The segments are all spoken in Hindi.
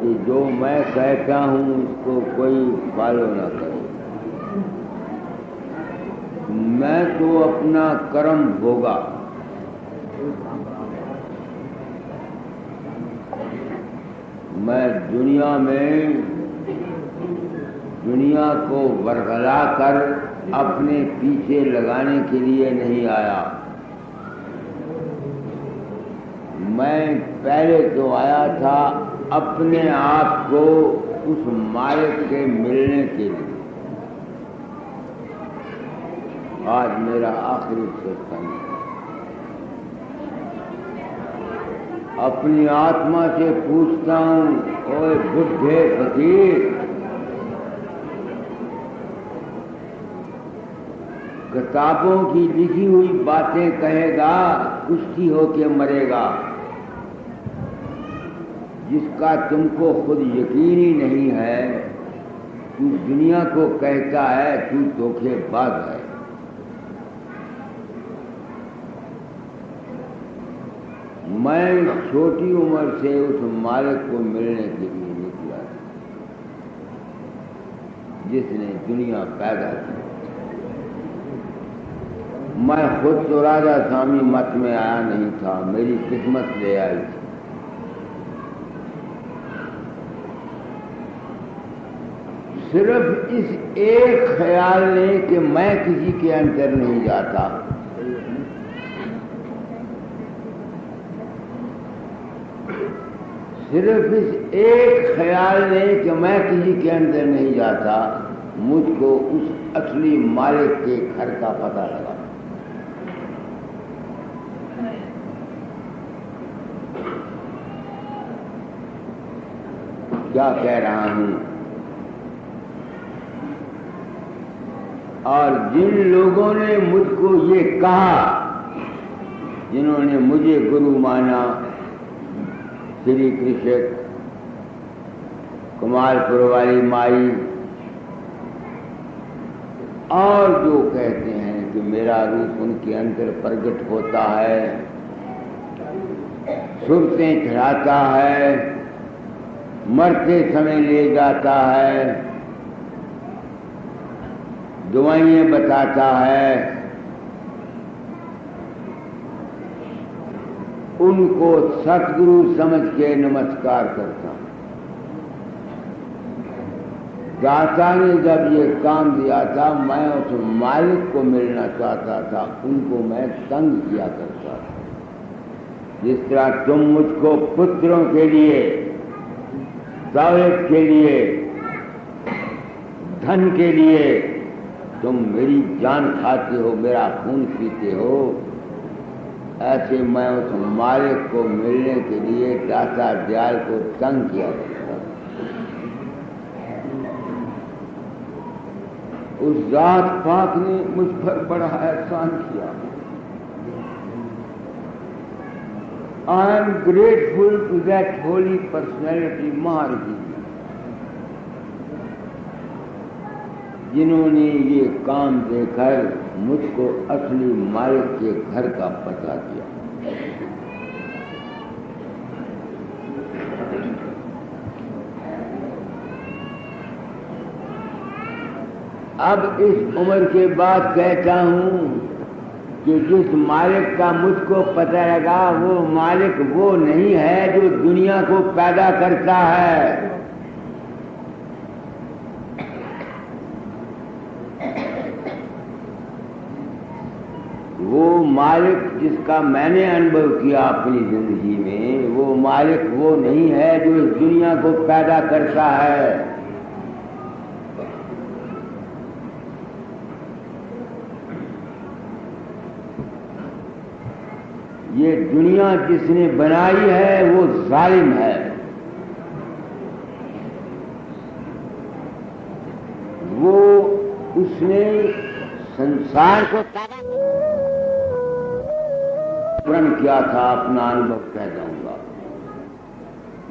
कि जो मैं कहता हूं उसको कोई फॉलो न करे। मैं तो अपना कर्म भोगा, मैं दुनिया में दुनिया को बरगला कर अपने पीछे लगाने के लिए नहीं आया। मैं पहले तो आया था अपने आप को उस मालिक के मिलने के लिए। आज मेरा आखिरी सत्संग है। अपनी आत्मा से पूछता हूं, ओए बुढ़े फकीर, किताबों की लिखी हुई बातें कहेगा, कुश्ती होके मरेगा, जिसका तुमको खुद यकीन ही नहीं है, तू दुनिया को कहता है तू धोखेबाज है। मैं छोटी उम्र से उस मालिक को मिलने के लिए निकला जिसने दुनिया पैदा की। मैं खुद तो राजा स्वामी मत में आया नहीं था, मेरी किस्मत ले आई थी। सिर्फ इस एक ख्याल ने कि मैं किसी के अंदर नहीं जाता, सिर्फ इस एक ख्याल ने कि मैं किसी के अंदर नहीं जाता, मुझको उस असली मालिक के घर का पता लगा। क्या कह रहा हूं? और जिन लोगों ने मुझको ये कहा, जिन्होंने मुझे गुरु माना, श्री कृष्ण, कमालपुर वाली माई, और जो कहते हैं कि मेरा रूप उनके अंदर प्रकट होता है, सुरतें चढ़ाता है, मरते समय ले जाता है, दुआएं बताता है, उनको सतगुरु समझ के नमस्कार करता हूं। दाता ने जब ये काम दिया था, मैं उस मालिक को मिलना चाहता था, उनको मैं तंग किया करता था। जिस तरह तुम मुझको पुत्रों के लिए, दौलत के लिए, धन के लिए तुम मेरी जान खाते हो, मेरा खून पीते हो, ऐसे मैं उस मालिक को मिलने के लिए दाता दयाल को तंग किया करता। उस जात पाक ने मुझ पर बड़ा एहसान किया। I am grateful to that holy personality Maharaj, जिन्होंने ये काम देकर मुझको असली मालिक के घर का पता दिया। अब इस उम्र के बाद कहता हूं कि जिस मालिक का मुझको पता लगा, वो मालिक वो नहीं है जो दुनिया को पैदा करता है। वो मालिक जिसका मैंने अनुभव किया अपनी जिंदगी में, वो मालिक वो नहीं है जो इस दुनिया को पैदा करता है। ये दुनिया जिसने बनाई है वो जालिम है। वो उसने संसार को प्रण किया था। अपना अनुभव कह जाऊंगा।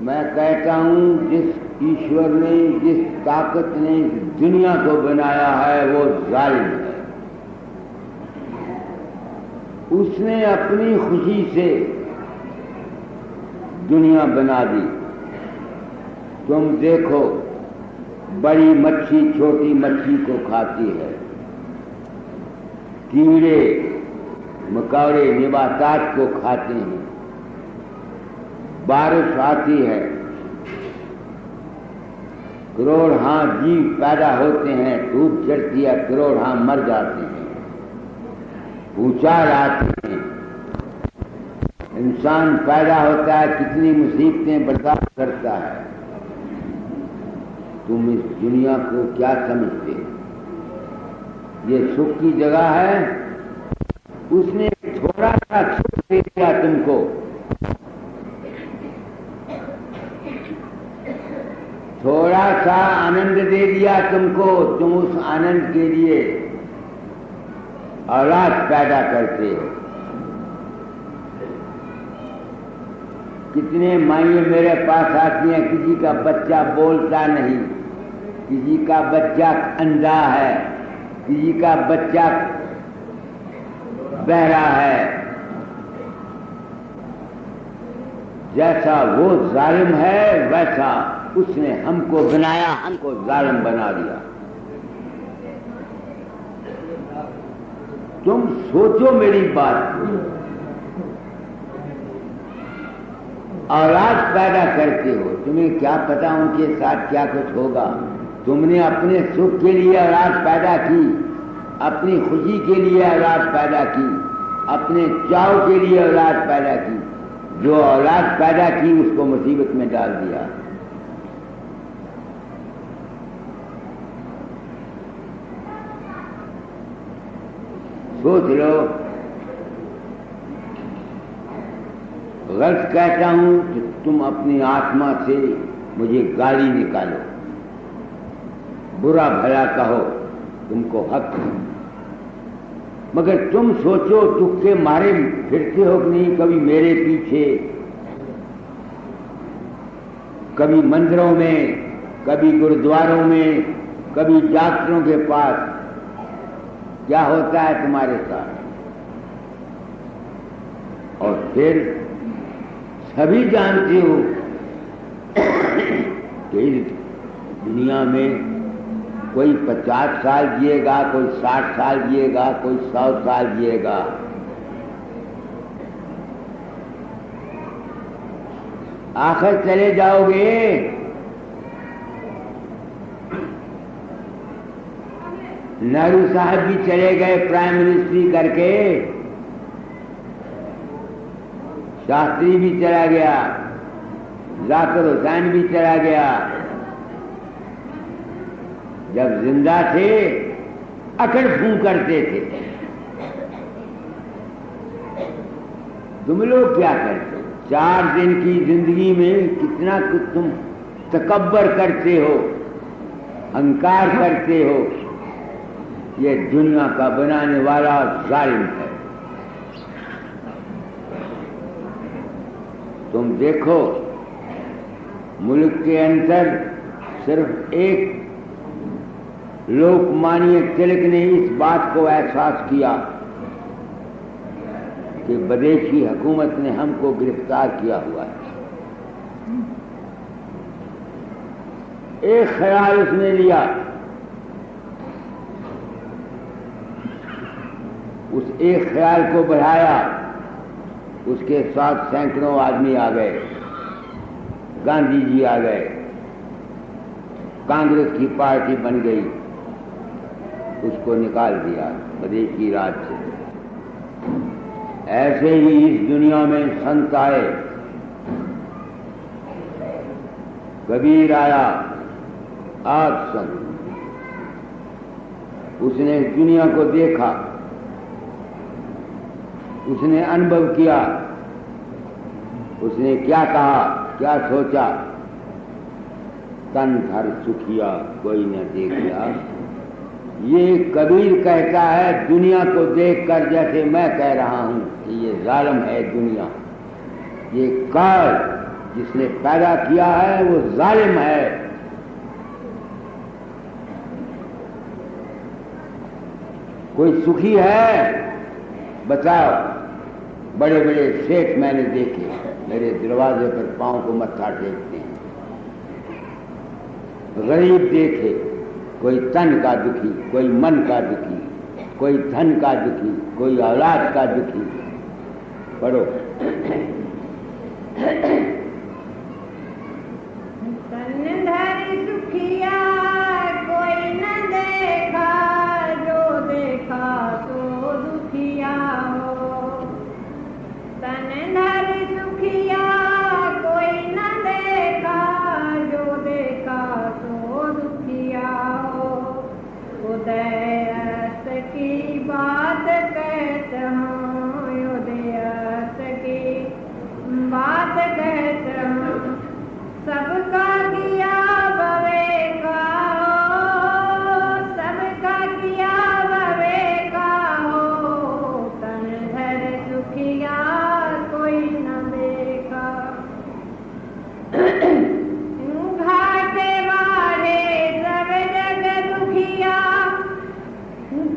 मैं कहता हूं जिस ईश्वर ने, जिस ताकत ने इस दुनिया को बनाया है वो जालिम है। उसने अपनी खुशी से दुनिया बना दी। तुम देखो, बड़ी मच्छी छोटी मच्छी को खाती है, कीड़े मकोड़े निबातात को खाते हैं, बारिश आती है, करोड़ों जीव पैदा होते हैं, धूप चढ़ती है, करोड़ों मर जाते हैं, भूचाल आते हैं, इंसान पैदा होता है, कितनी मुसीबतें बर्दाश्त करता है। तुम इस दुनिया को क्या समझते हो? ये सुख की जगह है। उसने थोड़ा सा सुख दे दिया तुमको, थोड़ा सा आनंद दे दिया तुमको, तुम उस आनंद के लिए औलाद पैदा करते हो। कितने माइयाँ मेरे पास आती हैं, किसी का बच्चा बोलता नहीं, किसी का बच्चा अंधा है, किसी का बच्चा बहरा है। जैसा वो जालिम है वैसा उसने हमको बनाया, हमको जालिम बना दिया। तुम सोचो मेरी बात, औलाद पैदा करते हो, तुम्हें क्या पता उनके साथ क्या कुछ होगा। तुमने अपने सुख के लिए औलाद पैदा की, अपनी खुशी के लिए औलाद पैदा की, अपने चाव के लिए औलाद पैदा की। जो औलाद पैदा की उसको मुसीबत में डाल दिया। सोच लो, गलत कहता हूं तो तुम अपनी आत्मा से मुझे गाली निकालो, बुरा भला कहो, तुमको हक है। मगर तुम सोचो, दुख के मारे फिरते हो कि नहीं, कभी मेरे पीछे, कभी मंदिरों में, कभी गुरुद्वारों में, कभी डॉक्टरों के पास। क्या होता है तुम्हारे साथ? और फिर सभी जानते हो कि इस दुनिया में कोई 50 साल जिएगा, कोई 60 साल जिएगा, कोई 100 साल जिएगा। आखिर चले जाओगे। नेहरू साहब भी चले गए प्राइम मिनिस्ट्री करके, शास्त्री भी चला गया, जाकिर हुसैन भी चला गया। जब जिंदा थे अकड़ फूं करते थे। तुम लोग क्या करते हो? 4 दिन की जिंदगी में कितना कुछ तुम तकब्बर करते हो, अहंकार करते हो। ये दुनिया का बनाने वाला जालिम है। तुम देखो, मुल्क के अंदर सिर्फ एक लोकमान्य तिलक ने इस बात को एहसास किया कि विदेशी हुकूमत ने हमको गिरफ्तार किया हुआ है। एक ख्याल उसने लिया, उस एक ख्याल को बढ़ाया, उसके साथ सैकड़ों आदमी आ गए, गांधी जी आ गए, कांग्रेस की पार्टी बन गई, उसको निकाल दिया विदेशी राज से। ऐसे ही इस दुनिया में संत आए, कबीर आया, आज संत। उसने इस दुनिया को देखा, उसने अनुभव किया, उसने क्या कहा, क्या सोचा। तन धर सुखिया कोई न देखिया। ये कबीर कहता है दुनिया को देखकर, जैसे मैं कह रहा हूं कि ये जालिम है दुनिया, ये काल जिसने पैदा किया है वो जालिम है। कोई सुखी है? बताओ। बड़े बड़े सेठ मैंने देखे, मेरे दरवाजे पर पांव को मत्था टेकते हैं। गरीब देखे, कोई तन का दुखी, कोई मन का दुखी, कोई धन का दुखी, कोई औलाद का दुखी। पढ़ो। तन धर सुखिया कोई न देखा, जो देखा तो दुखिया हो। तन धर सुखिया कोई न देखा, जो देखा तो दुखिया हो। उदयस की बात कहता हूँ, उदयस की बात कहता हूँ, सबका किया भवे का हो, सबका किया भवे का हो। तन धर सुखिया कोई न देखा। घाटे बाढ़े सब जग दुखिया,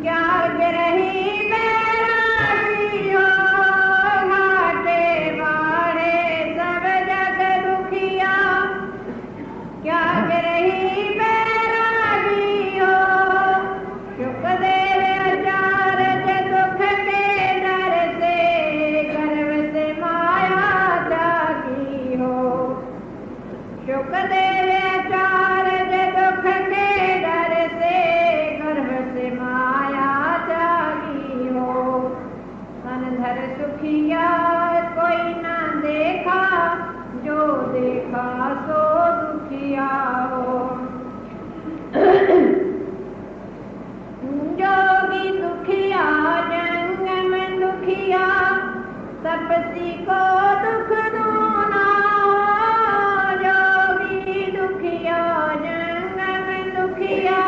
क्या गिरही बैरागी हो। घाटे बाढ़े सब जग दुखिया, क्या गिरही बैरागी हो। शुकदेव आचार्य दुख के डर से, गर्भ से माया जागी हो। शुकदेव आचार्य दुख के डर से, गर्भ से माया जागी हो। तन धर सुखिया कोई न देखा, जो देखा सो दुखिया हो। जोगी दुखिया जंग में दुखिया, तपसी को दुख दूना हो। जोगी दुखिया जंग में दुखिया,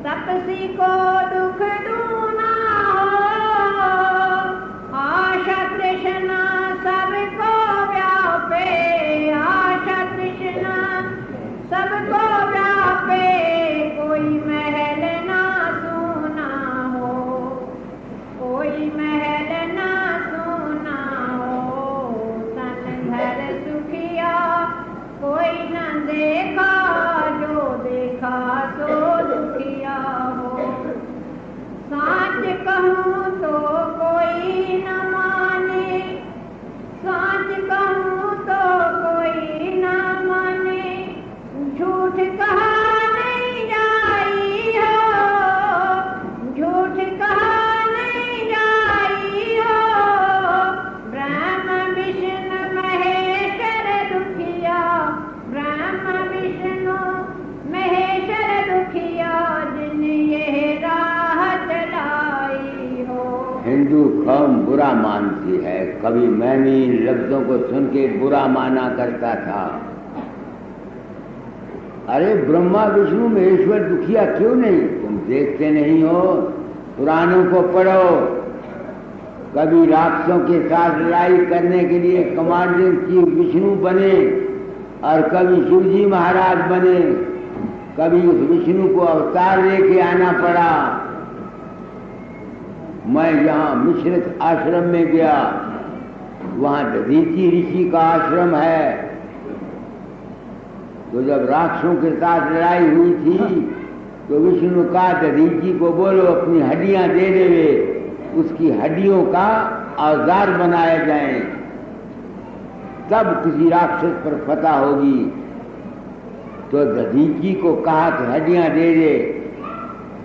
तपसी को दुख दूना हो। आशा तृष्णा सबको व्यापे, आशा तृष्णा सबको व्यापे, कोई महल ना सोना हो, कोई महल ना सोना हो। तन धर सुखिया कोई न देखा, जो देखा सो दुखिया हो। साच कहूँ तो कोई न माने, साच कहूँ तो कोई न माने, झूठ कहा नहीं जाई हो, झूठ कहा नहीं जाई हो। ब्रह्म विष्णु महेश्वर दुखिया, ब्रह्म विष्णु महेश्वर दुखिया, जिन ये राह चलाई हो। हिंदू कौम बुरा मानती है, कभी मैं भी इन लफ्जों को सुन के बुरा माना करता था। अरे ब्रह्मा विष्णु महेश्वर दुखिया क्यों नहीं? तुम देखते नहीं हो? पुराणों को पढ़ो। कभी राक्षसों के साथ लड़ाई करने के लिए कमांडर चीफ विष्णु बने और कभी शिवजी महाराज बने, कभी उस विष्णु को अवतार लेके आना पड़ा। मैं यहाँ मिश्रित आश्रम में गया, वहाँ दधीची ऋषि का आश्रम है। तो जब राक्षसों के साथ लड़ाई हुई थी तो विष्णु का दधीची को बोलो अपनी हड्डियां दे देवे, उसकी हड्डियों का औजार बनाए जाएं, तब किसी राक्षस पर फतह होगी। तो दधीची को कहा कि हड्डियां दे दे।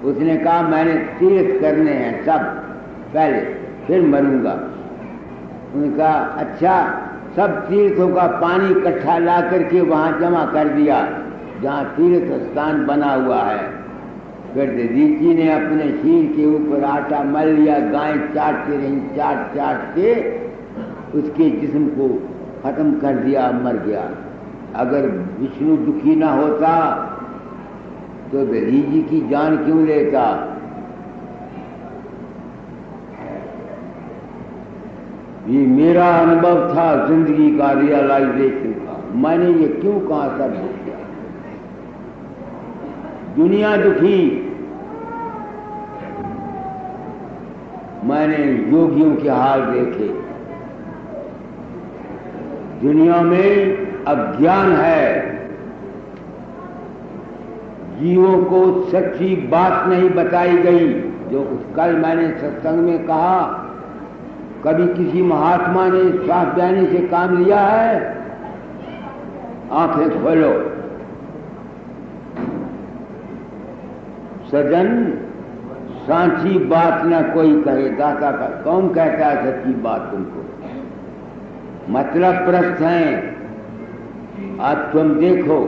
उसने कहा मैंने तीर्थ करने हैं सब पहले, फिर मरूंगा। उन्होंने कहा अच्छा। सब तीर्थों का पानी इकट्ठा ला करके वहां जमा कर दिया जहां तीर्थ स्थान बना हुआ है। फिर दधीची ने अपने शीर के ऊपर आटा मल लिया, गाय चाटती रही, चाट चाट के उसके जिस्म को खत्म कर दिया, मर गया। अगर विष्णु दुखी ना होता तो दधीची की जान क्यों लेता? ये मेरा अनुभव था जिंदगी का, रियलाइजेशन का। मैंने ये क्यों कहा था दुखिया? दुनिया दुखी। मैंने योगियों के हाल देखे। दुनिया में अज्ञान है, जीवों को सच्ची बात नहीं बताई गई। जो कल मैंने सत्संग में कहा, कभी किसी महात्मा ने श्वास बयानी से काम लिया है? आंखें खोलो सजन, सांची बात न कोई कहे दाता का। कौन कहता है सच्ची बात तुमको? मतलब प्रश्न है। आज तुम देखो,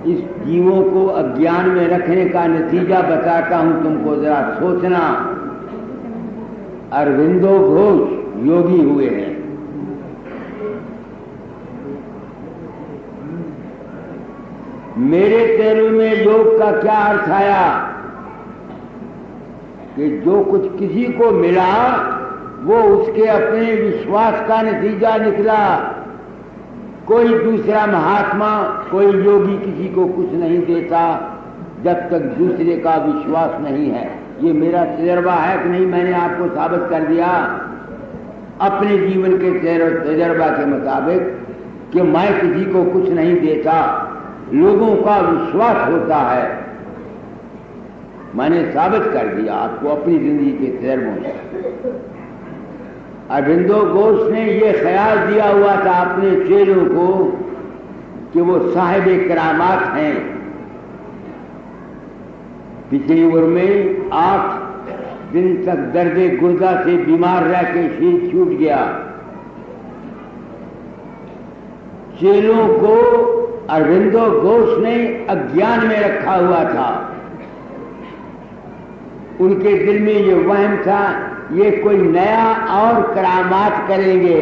इस जीवों को अज्ञान में रखने का नतीजा बताता हूं तुमको, जरा सोचना। अरविंदो घोष योगी हुए हैं। मेरे तेलु में योग का क्या अर्थ आया कि जो कुछ किसी को मिला वो उसके अपने विश्वास का नतीजा निकला। कोई दूसरा महात्मा, कोई योगी किसी को कुछ नहीं देता जब तक दूसरे का विश्वास नहीं है। ये मेरा तजर्बा है कि नहीं, मैंने आपको साबित कर दिया अपने जीवन के तजर्बा के मुताबिक कि मैं किसी को कुछ नहीं देता, लोगों का विश्वास होता है। मैंने साबित कर दिया आपको अपनी जिंदगी के तजर्बों से। अरविंदो घोष ने ये ख्याल दिया हुआ था अपने चेलों को कि वो साहिब करामात हैं। पिछली उम्र में 8 दिन तक दर्दे गुर्दा से बीमार रह के शरीर छूट गया। चेलों को अरविंदो घोष ने अज्ञान में रखा हुआ था। उनके दिल में ये वहम था ये कोई नया और करामात करेंगे,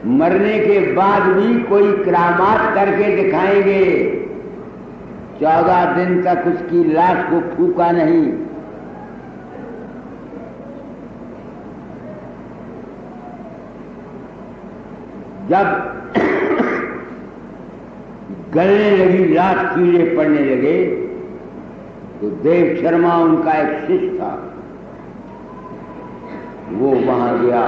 मरने के बाद भी कोई करामात करके दिखाएंगे। 14 दिन तक उसकी लाश को फूका नहीं। जब गलने लगी लाश, कीड़े पड़ने लगे, तो देव शर्मा उनका एक शिष्य था, वो वहां गया।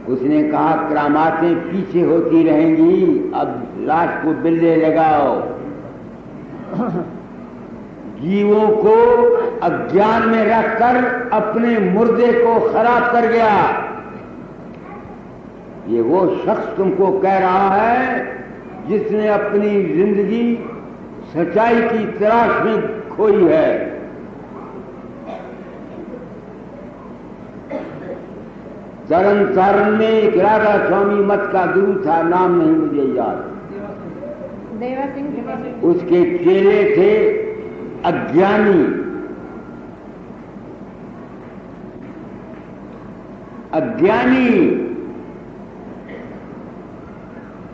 उसने कहा करामातें पीछे होती रहेंगी, अब लाश को बिल्ले लगाओ। जीवों को अज्ञान में रखकर अपने मुर्दे को खराब कर गया। ये वो शख्स तुमको कह रहा है जिसने अपनी जिंदगी सच्चाई की तलाश में खोई है। तरन तारण में एक राधा स्वामी मत का गुरु था, नाम नहीं मुझे याद, देवा सिंह। उसके चेले थे अज्ञानी।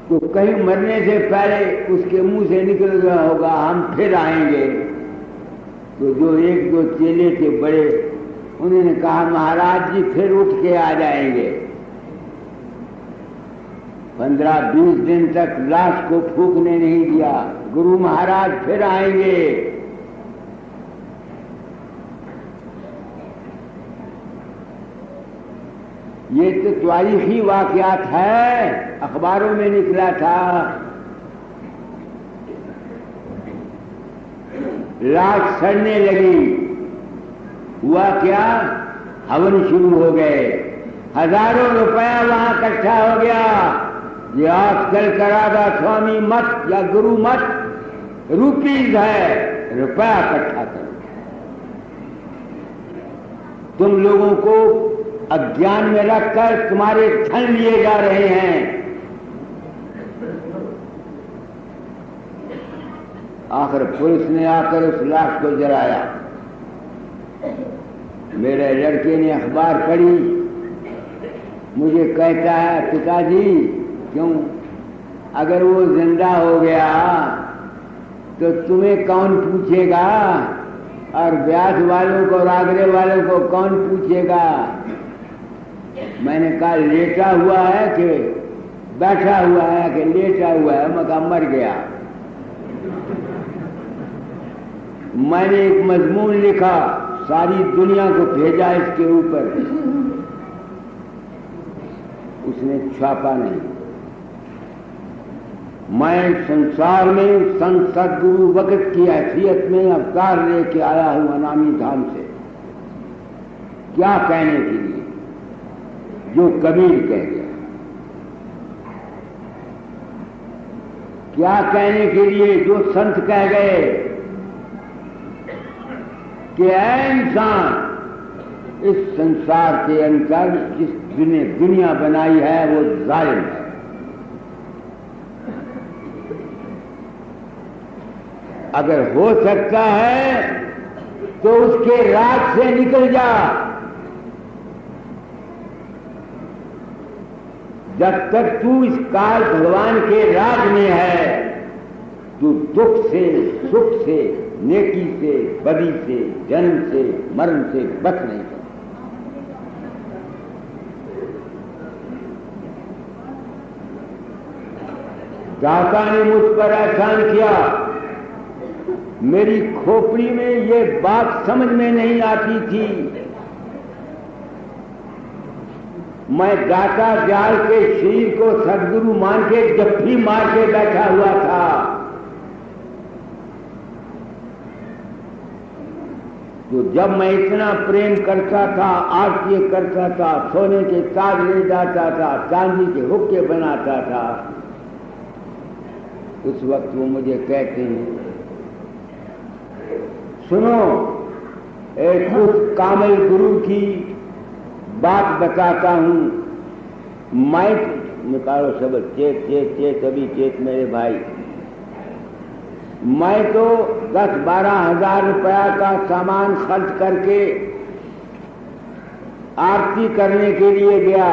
तो कहीं मरने से पहले उसके मुंह से निकल गया होगा हम फिर आएंगे। तो जो 1-2 चेले थे बड़े, उन्होंने कहा महाराज जी फिर उठ के आ जाएंगे। 15-20 दिन तक लाश को फूकने नहीं दिया। गुरु महाराज फिर आएंगे। ये तो तारीखी वाकयात है, अखबारों में निकला था। लाश सड़ने लगी, हुआ क्या, हवन शुरू हो गए। हजारों रुपया वहां इकट्ठा हो गया। ये आजकल का राधा स्वामी मत या गुरु मत रुपीज है, रुपया इकट्ठा करो। तुम लोगों को अज्ञान में रखकर तुम्हारे धन लिए जा रहे हैं। आखिर पुलिस ने आकर उस लाश को जलाया। मेरे लड़के ने अखबार पढ़ी, मुझे कहता है पिताजी क्यों, अगर वो जिंदा हो गया तो तुम्हें कौन पूछेगा, और ब्यास वालों को और आगरे वालों को कौन पूछेगा। मैंने कहा लेटा हुआ है कि बैठा हुआ है कि लेटा हुआ है। मैं कहा मर गया। मैंने एक मजमून लिखा, सारी दुनिया को भेजा इसके ऊपर, उसने छापा नहीं। मैं संसार में संत सदगुरु वक्त की हैसियत में अवतार लेके आया हूं अनामी धाम से। क्या कहने के लिए जो कबीर कह गया, क्या कहने के लिए जो संत कह गए कि ऐ इंसान, इस संसार के अंदर जिसने दुनिया बनाई है वो जालिम है। अगर हो सकता है तो उसके राज से निकल जा। जब तक तू इस काल भगवान के राज में है, तू दुख से, सुख से, नेकी से, बदी से, जन्म से, मरण से बच नहीं सकता। दाता ने मुझ पर एहसान किया, मेरी खोपड़ी में ये बात समझ में नहीं आती थी। मैं दाता जाल के शरीर को सदगुरु मान के जफ्फी मार के बैठा हुआ था। तो जब मैं इतना प्रेम करता था, आरती करता था, सोने के ताज ले जाता था, चांदी के हुक्के बनाता था, उस वक्त वो मुझे कहते हैं, सुनो, एक उस कामिल गुरु की बात बताता हूं। मैं निकालो शब्द, चेत चेत चेत अभी चेत मेरे भाई। मैं तो 10-12 हजार रुपया का सामान खर्च करके आरती करने के लिए गया।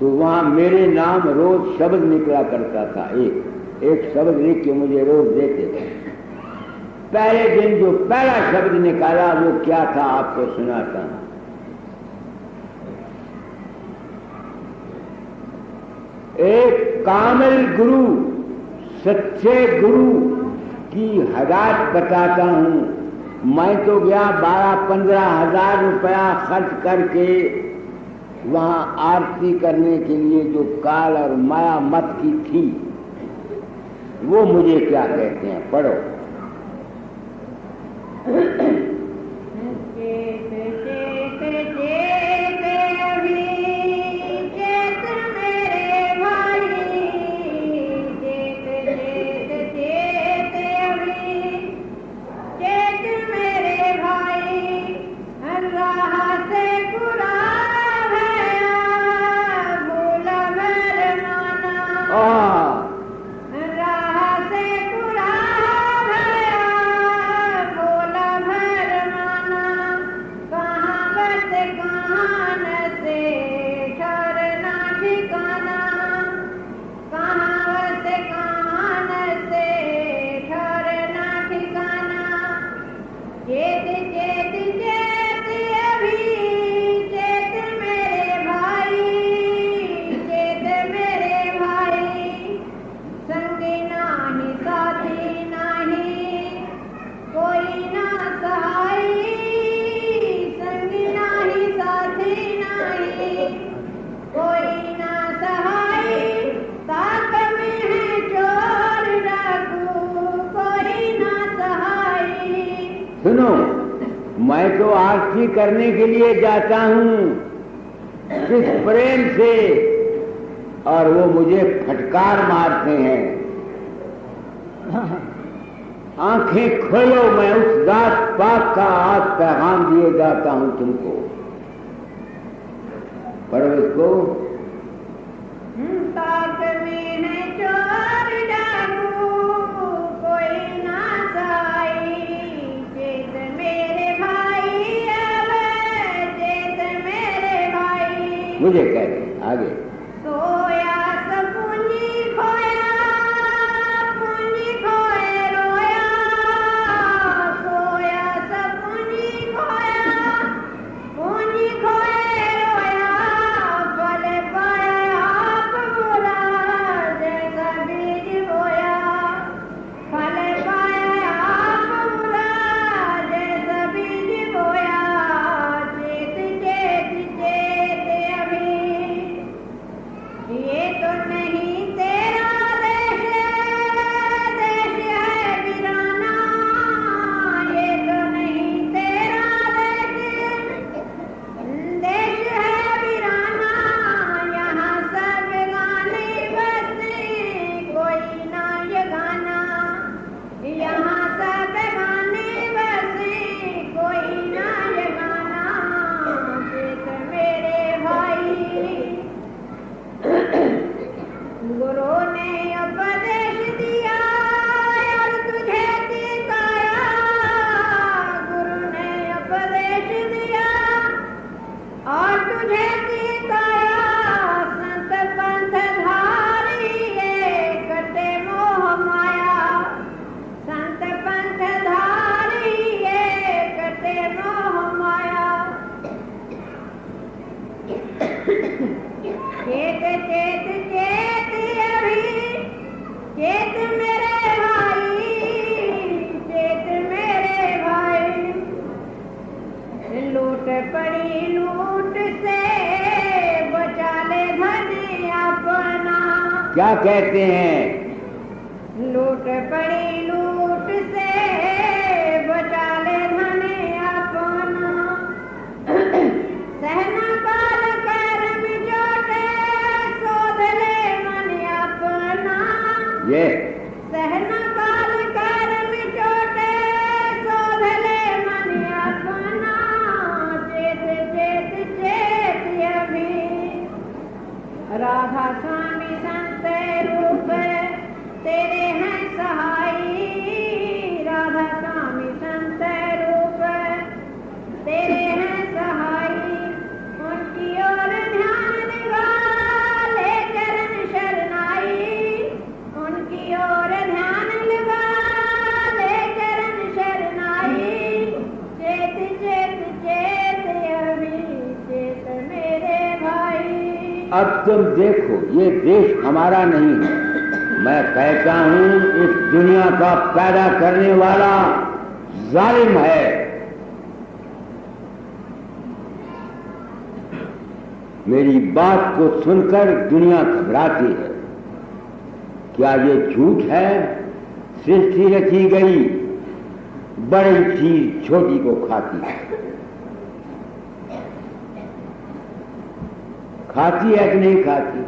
तो वहां मेरे नाम रोज शब्द निकला करता था। एक शब्द लिख के मुझे रोज देते थे। पहले दिन जो पहला शब्द निकाला वो क्या था आपको सुनाता हूं। एक कामिल गुरु, सच्चे गुरु की हदायत बताता हूं। मैं तो गया 12-15 हजार रुपया खर्च करके वहां आरती करने के लिए, जो काल और माया मत की थी। वो मुझे क्या कहते हैं, पढ़ो। चेत चेत चेत अभी, चेत मेरे भाई, चेत चेत चेत अभी, चेत मेरे भाई, राह से पूरा भया, भूला भर माना। सुनो, मैं तो आरती करने के लिए जाता हूं किस प्रेम से, और वो मुझे फटकार मारते हैं। आंखें खोलो, मैं उस जात पात का आज पैगाम दिए जाता हूं तुमको। पढ़ो इसको। ताक में है चोर डाकू, कोई ना सहाई, चेत मेरे भाई, अब चेत मेरे भाई। मुझे कह रहे आगे। सोया सब पूंजी खोया, पूंजी खोए रोया, सोया सब पूंजी खोया, पूंजी खोए रोया, फल पाया आप बुरा, जैसा बीज बोया, फल पाया आप बुरा, जैसा बीज बोया, चेत चेत चेत क्या कहते हैं? लूट पड़ी लूट से बचा ले धन अपना, सहना काल कर्म जोटे शोध ले मन अपना। ये सहना काल कर्म जोटे शोध ले मन अपना, चेत चेत चेत अभी राधा स्वामी संत रूप तेरे हैं सहाई, राधा स्वामी संत रूप तेरे हैं सहाई। उनकी ओर ध्यान लगा ले चरण शरणाई, उनकी ओर ध्यान लगा ले चरण शरणाई। चेत चेत चेत अभी चेत मेरे भाई। अब तुम देखो, ये देश हमारा नहीं है। मैं कहता हूं इस दुनिया का पैदा करने वाला जालिम है। मेरी बात को सुनकर दुनिया घबराती है। क्या ये झूठ है? सृष्टि रची गई बड़ी चीज छोटी को खाती है। खाती है कि नहीं खाती?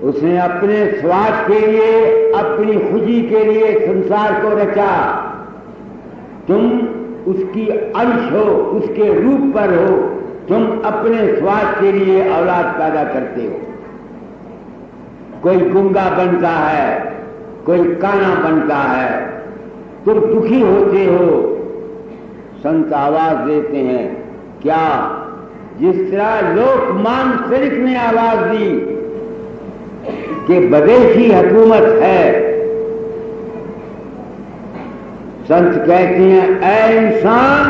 उसने अपने स्वार्थ के लिए, अपनी खुशी के लिए संसार को रचा। तुम उसकी अंश हो, उसके रूप पर हो। तुम अपने स्वार्थ के लिए औलाद पैदा करते हो। कोई गूंगा बनता है, कोई काना बनता है, तुम दुखी होते हो। संत आवाज देते हैं। क्या? जिस तरह लोकमान तिलक ने आवाज दी कि विदेशी हुकूमत है, संत कहते हैं ऐ इंसान,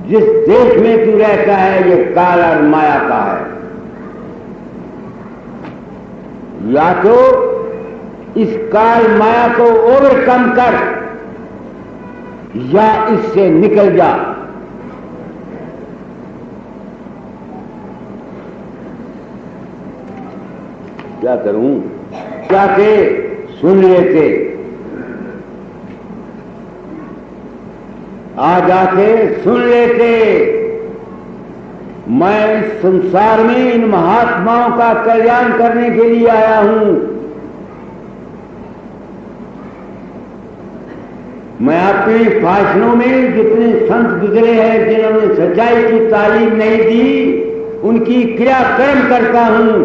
जिस देश में तू रहता है ये काल और माया का है। या तो इस काल माया को ओवरकम कर या इससे निकल जा। क्या करूं? क्या के सुन लेते, आ जाके सुन लेते। मैं इस संसार में इन महात्माओं का कल्याण करने के लिए आया हूं। मैं अपने भाषणों में जितने संत गुजरे हैं जिन्होंने सच्चाई की तालीम नहीं दी, उनकी क्रियाकर्म करता हूं,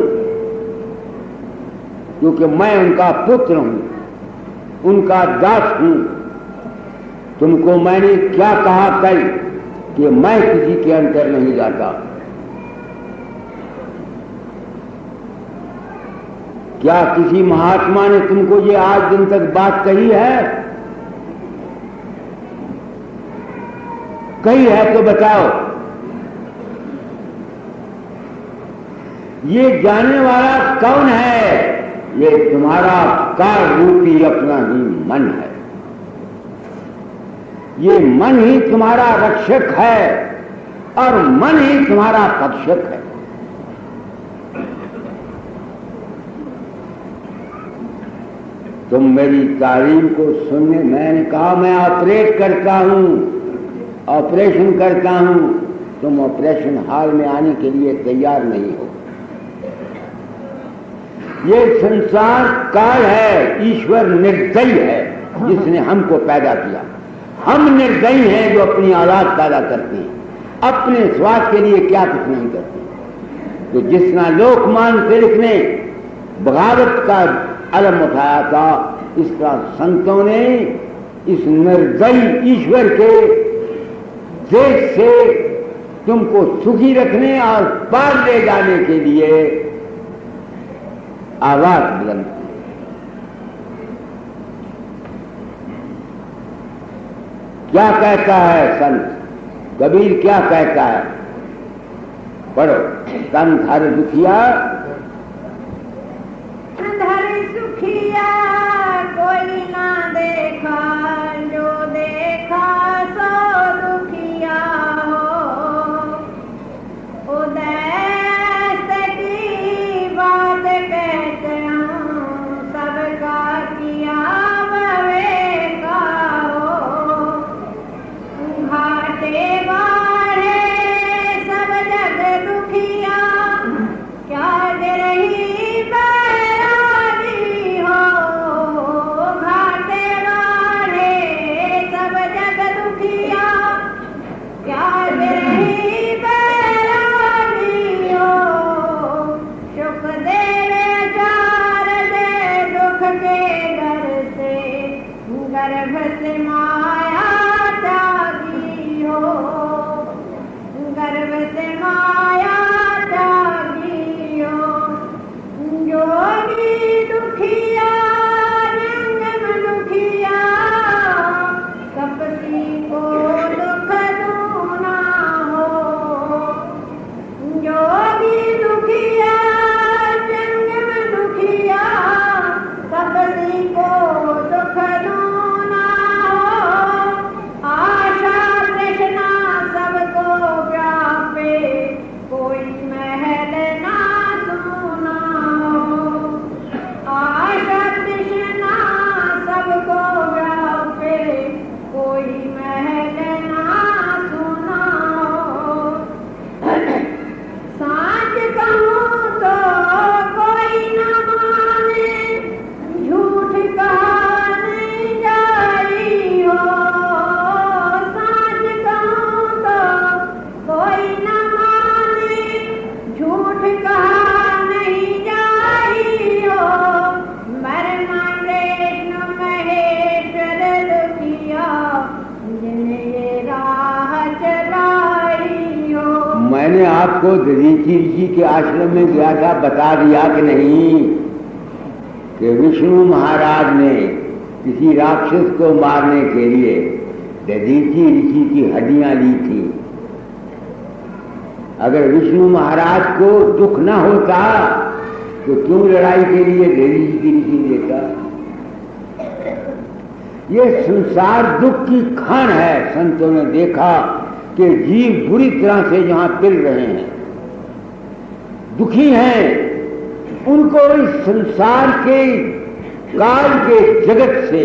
क्योंकि मैं उनका पुत्र हूं, उनका दास हूं। तुमको मैंने क्या कहा कल कि मैं किसी के अंदर नहीं जाता। क्या किसी महात्मा ने तुमको ये आज दिन तक बात कही है? कही है तो बताओ। ये जाने वाला कौन है? ये तुम्हारा काल रूपी अपना ही मन है। ये मन ही तुम्हारा रक्षक है और मन ही तुम्हारा भक्षक है। तुम मेरी तालीम को सुनने, मैंने कहा मैं ऑपरेट करता हूं, ऑपरेशन करता हूं। तुम ऑपरेशन हॉल में आने के लिए तैयार नहीं हो। ये संसार काल है, ईश्वर निर्दयी है जिसने हमको पैदा किया। हम निर्दयी हैं जो अपनी औलाद पैदा करते हैं, अपने स्वार्थ के लिए क्या कुछ नहीं करते। तो जिस तरह लोकमान तिलक ने बगावत का अलम उठाया था, इस तरह संतों ने इस निर्दयी ईश्वर के देश से तुमको सुखी रखने और पार ले जाने के लिए आवाज बुलंद की। क्या कहता है संत कबीर? क्या कहता है? पढ़ो। तन धर दुखिया, धर सुखिया कोई ना देखा, जो देखा सो दुखिया हो। उदय की बात कह मैंने आपको ऋषि ऋषि के आश्रम में गया था, बता दिया कि नहीं कि विष्णु महाराज ने किसी राक्षस को मारने के लिए दधीची ऋषि की हड्डियां ली थी। अगर विष्णु महाराज को दुख न होता तो क्यों लड़ाई के लिए दधीची की ऋषि लेता? ये संसार दुख की खान है। संतों ने देखा कि जीव बुरी तरह से यहां पिल रहे हैं, दुखी हैं। उनको इस संसार के काल के जगत से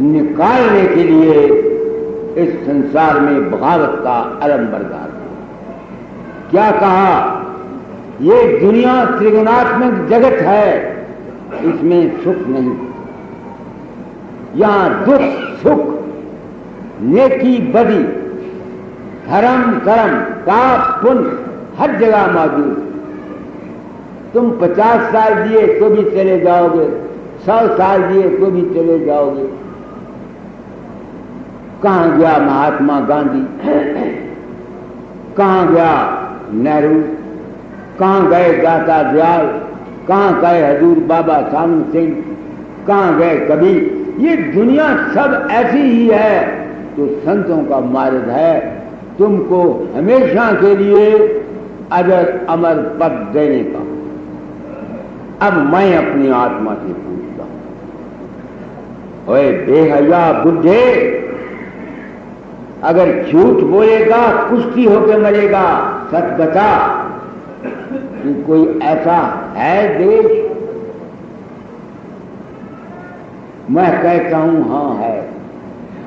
निकालने के लिए इस संसार में बगावत का अलंबरदार क्या कहा? ये दुनिया त्रिगुणात्मक जगत है, इसमें सुख नहीं। यहां दुख सुख, नेकी बदी, धर्म कर्म, पाप पुण्य हर जगह मौजूद। तुम 50 साल दिए तो भी चले जाओगे, 100 साल दिए तो भी चले जाओगे। कहां गया महात्मा गांधी? कहां गया नेहरू? कहां गए दाता दयाल? कहां गए हजूर बाबा सामन सिंह? कहां गए कबीर? ये दुनिया सब ऐसी ही है। तो संतों का मार्ग है तुमको हमेशा के लिए अजर अमर पद देने का। अब मैं अपनी आत्मा से पूछता हूं, ओए बेहया बुद्धे, अगर झूठ बोलेगा कुश्ती होकर मरेगा, सच बता कि कोई ऐसा है देश? मैं कहता हूं हां है,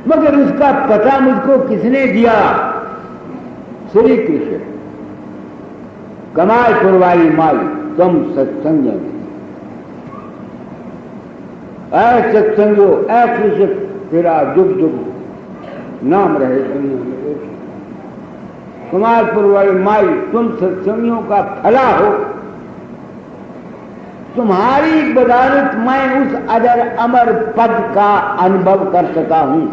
मगर उसका पता मुझको किसने दिया? श्री कृष्ण। कमालपुर वाली माई तुम सत्संग, ऐ सत्संगो ऐ कृष्ण तेरा जुग जुग नाम रहे दुनिया में। कमालपुर वाली माई तुम सत्संगियों का फला हो। तुम्हारी बदौलत मैं उस अजर अमर पद का अनुभव कर सका हूं।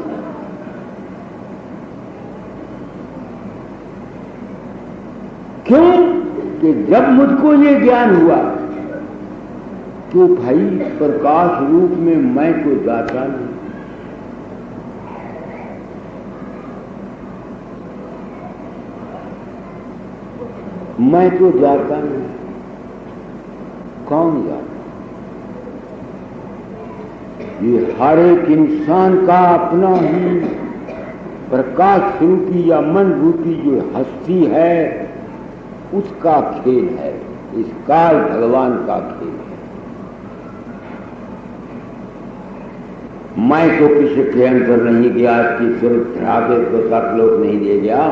क्यों? कि जब मुझको ये ज्ञान हुआ कि भाई प्रकाश रूप में मैं को जाता नहीं, मैं तो जाता नहीं, कौन जाता? ये हर एक इंसान का अपना ही प्रकाश रूपी या मन रूपी जो हस्ती है उसका खेल है। इस काल भगवान का खेल है। मैं तो किसी के अंदर नहीं गया, इसकी सुरक्षा के तो सतलोक नहीं दे गया।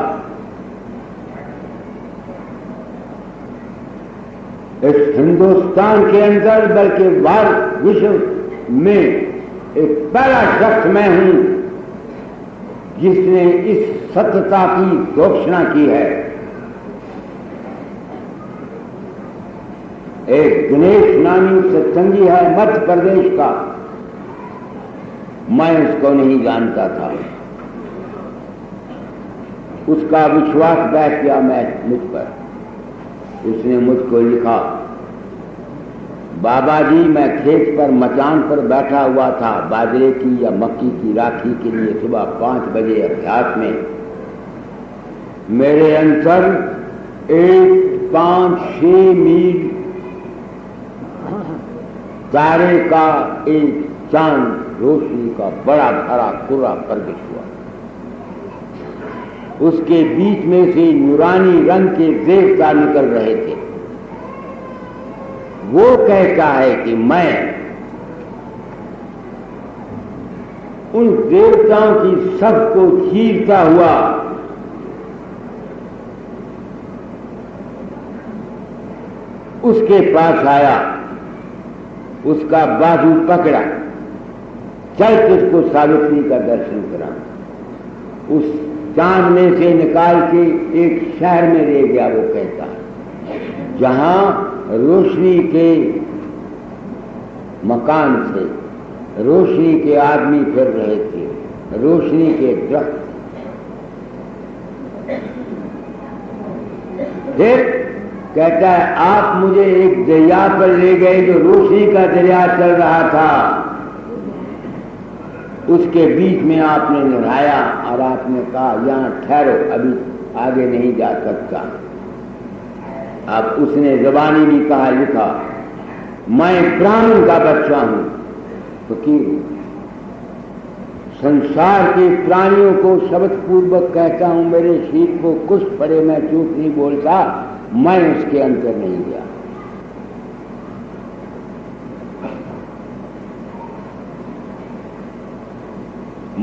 इस हिंदुस्तान के अंदर बल्कि भारत विश्व में एक पहला शख्स मैं हूं जिसने इस सत्यता की घोषणा की है। एक दिनेश नामी सत्संगी है मध्य प्रदेश का, मैं उसको नहीं जानता था। उसका विश्वास बैठ गया मुझ पर। उसने मुझको लिखा, बाबा जी मैं खेत पर मचान पर बैठा हुआ था, बाजरे की या मक्की की राखी के लिए सुबह 5 बजे अभ्यास में मेरे अंतर 1-5-6 मील तारे का एक चांद रोशनी का बड़ा भरा पूरा प्रकट हुआ। उसके बीच में से नूरानी रंग के देवता निकल रहे थे। वो कहता है कि मैं उन देवताओं की सबको चीरता हुआ उसके पास आया, उसका बाजू पकड़ा, चल तुझको सावित्री का दर्शन करा। उस चांद में से निकाल के एक शहर में ले गया। वो कहता है जहां रोशनी के मकान थे, रोशनी के आदमी फिर रहे थे, रोशनी के दरख्त। फिर कहता है आप मुझे एक दरिया पर ले गए जो रोशनी का दरिया चल रहा था, उसके बीच में आपने नहाया और आपने कहा यहां ठहरो, अभी आगे नहीं जा सकता। अब उसने ज़बानी भी कहा लिखा, मैं ब्राह्मण का बच्चा हूं, फकीर हूं, संसार के प्राणियों को शब्द पूर्वक कहता हूं मेरे शीत को कुछ पड़े मैं झूठ नहीं बोलता, मैं उसके अंतर नहीं गया।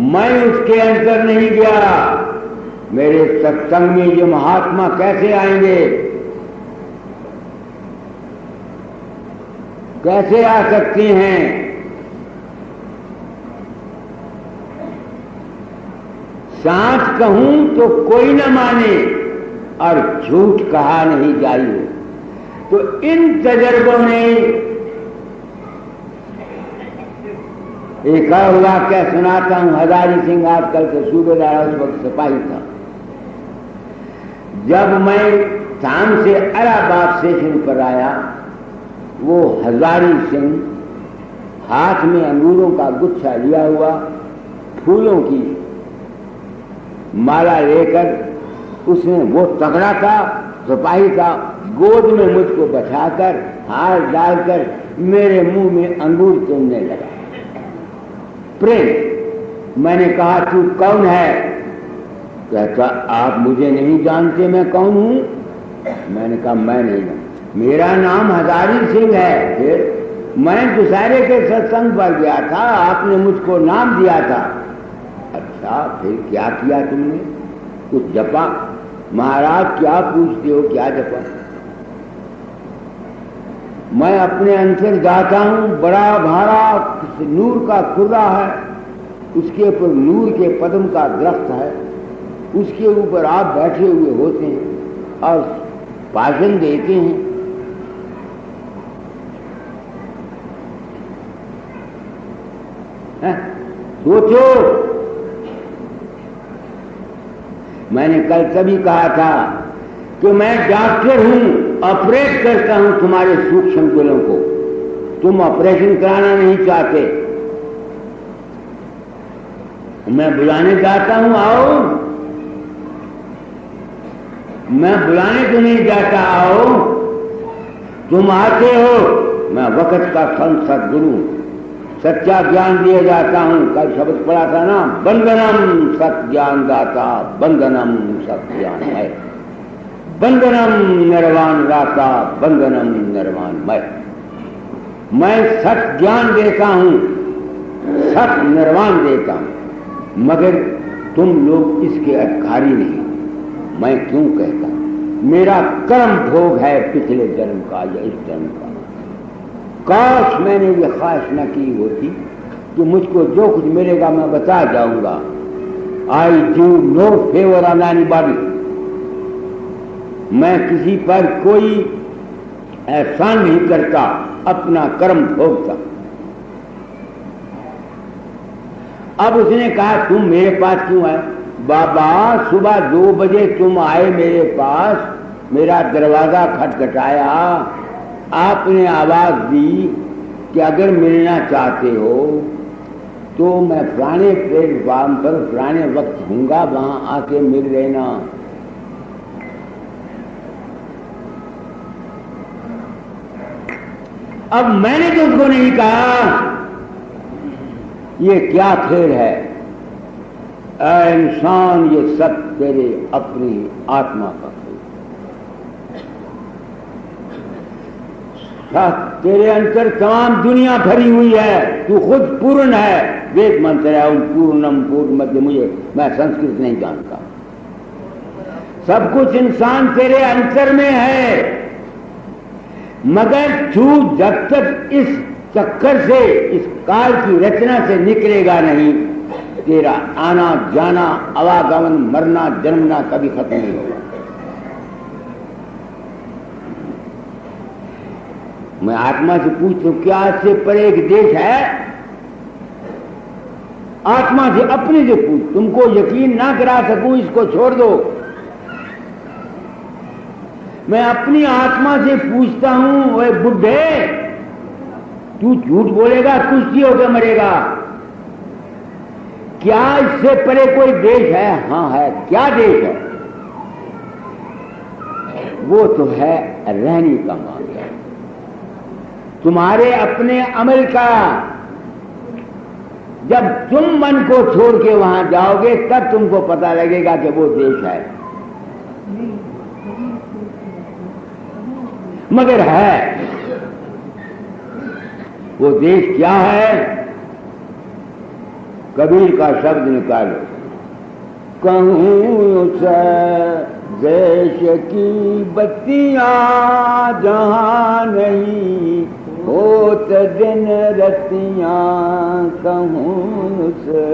मैं उसके अंतर नहीं गया। मेरे सत्संग में ये महात्मा कैसे आएंगे, कैसे आ सकते हैं? साच कहूं तो कोई न माने और झूठ कहा नहीं जाइए। तो इन तजर्बों ने एक और वाक्य सुनाता हूं। हजारी सिंह आजकल के सूबेदार, उस वक्त सिपाही था। जब मैं शाम से इलाहाबाद स्टेशन पर आया, वो हजारी सिंह हाथ में अंगूरों का गुच्छा लिया हुआ, फूलों की माला लेकर, उसने वो तगड़ा था, सिपाही था, गोद में मुझको बैठाकर हाथ डालकर मेरे मुंह में अंगूर चूमने लगा। प्रेम। मैंने कहा तू कौन है? कहता आप मुझे नहीं जानते मैं कौन हूं? मैंने कहा मैं नहीं जानता, मेरा नाम हजारी सिंह है। फिर मैं दुशहरे के सत्संग पर गया था, आपने मुझको नाम दिया था। अच्छा फिर क्या किया तुमने? कुछ जपा? महाराज क्या पूछते हो, क्या जपा? मैं अपने अंतर जाता हूं, बड़ा भारा नूर का खुर्रा है, उसके ऊपर नूर के पद्म का दरख्त है, उसके ऊपर आप बैठे हुए होते हैं और भाषण देते हैं। सोचो, मैंने कल तभी कहा था कि मैं डॉक्टर हूं, ऑपरेट करता हूं तुम्हारे सूक्ष्म दिलों को। तुम ऑपरेशन कराना नहीं चाहते, मैं बुलाने जाता हूं, आओ। मैं बुलाने तो नहीं जाता, आओ। तुम आते हो, मैं वक्त का संत सदगुरु, सच्चा ज्ञान दिए जाता हूं। कल शब्द पढ़ा था ना, बंदनम सत ज्ञान दाता, बंदनम सत ज्ञान है, बंदनम निर्वाण दाता, बंदनम निर्वाण मय। मैं सत ज्ञान देता हूं, सत निर्वाण देता हूं, मगर तुम लोग इसके अधिकारी नहीं। मैं क्यों कहता हूं? मेरा कर्म भोग है पिछले जन्म का या इस जन्म का। काश मैंने ये ख्वाहिश न की होती कि मुझको जो कुछ मिलेगा मैं बता जाऊंगा। I do no favour on anybody. मैं किसी पर कोई एहसान नहीं करता, अपना कर्म भोगता। अब उसने कहा तुम मेरे पास क्यों आए? बाबा सुबह 2 बजे तुम आए मेरे पास, मेरा दरवाजा खटखटाया, आपने आवाज दी कि अगर मिलना चाहते हो तो मैं फलाने प्लेटफार्म पर फलाने वक्त हूंगा, वहां आके मिल लेना। अब मैंने तो उसको नहीं कहा ये क्या खेल है? ऐ इंसान, ये सब तेरे अपनी आत्मा का खेल। तेरे अंतर तमाम दुनिया भरी हुई है, तू खुद पूर्ण है। वेद मंत्र है ओम पूर्णम पूर्णमद। मैं संस्कृत नहीं जानता। सब कुछ इंसान तेरे अंतर में है, मगर तू जब तक इस चक्कर से, इस काल की रचना से निकलेगा नहीं, तेरा आना जाना, आवागमन, मरना, जन्मना कभी खत्म नहीं होगा। मैं आत्मा से पूछता हूं क्या आज से परे एक देश है? आत्मा से, अपने से पूछ। तुमको यकीन ना करा सकूं, इसको छोड़ दो। मैं अपनी आत्मा से पूछता हूं, ओए बुढ़े, तू झूठ बोलेगा, कुश्ती होकर मरेगा। क्या इससे परे कोई देश है? हाँ है। क्या देश है? वो तो है रहने का मामला, तुम्हारे अपने अमल का। जब तुम मन को छोड़ के वहां जाओगे तब तुमको पता लगेगा कि वो देश है। मगर है वो देश क्या है? कबीर का शब्द निकालो, कहूं से देश की बत्तियां जहां नहीं होत दिन रतियां, कहूं से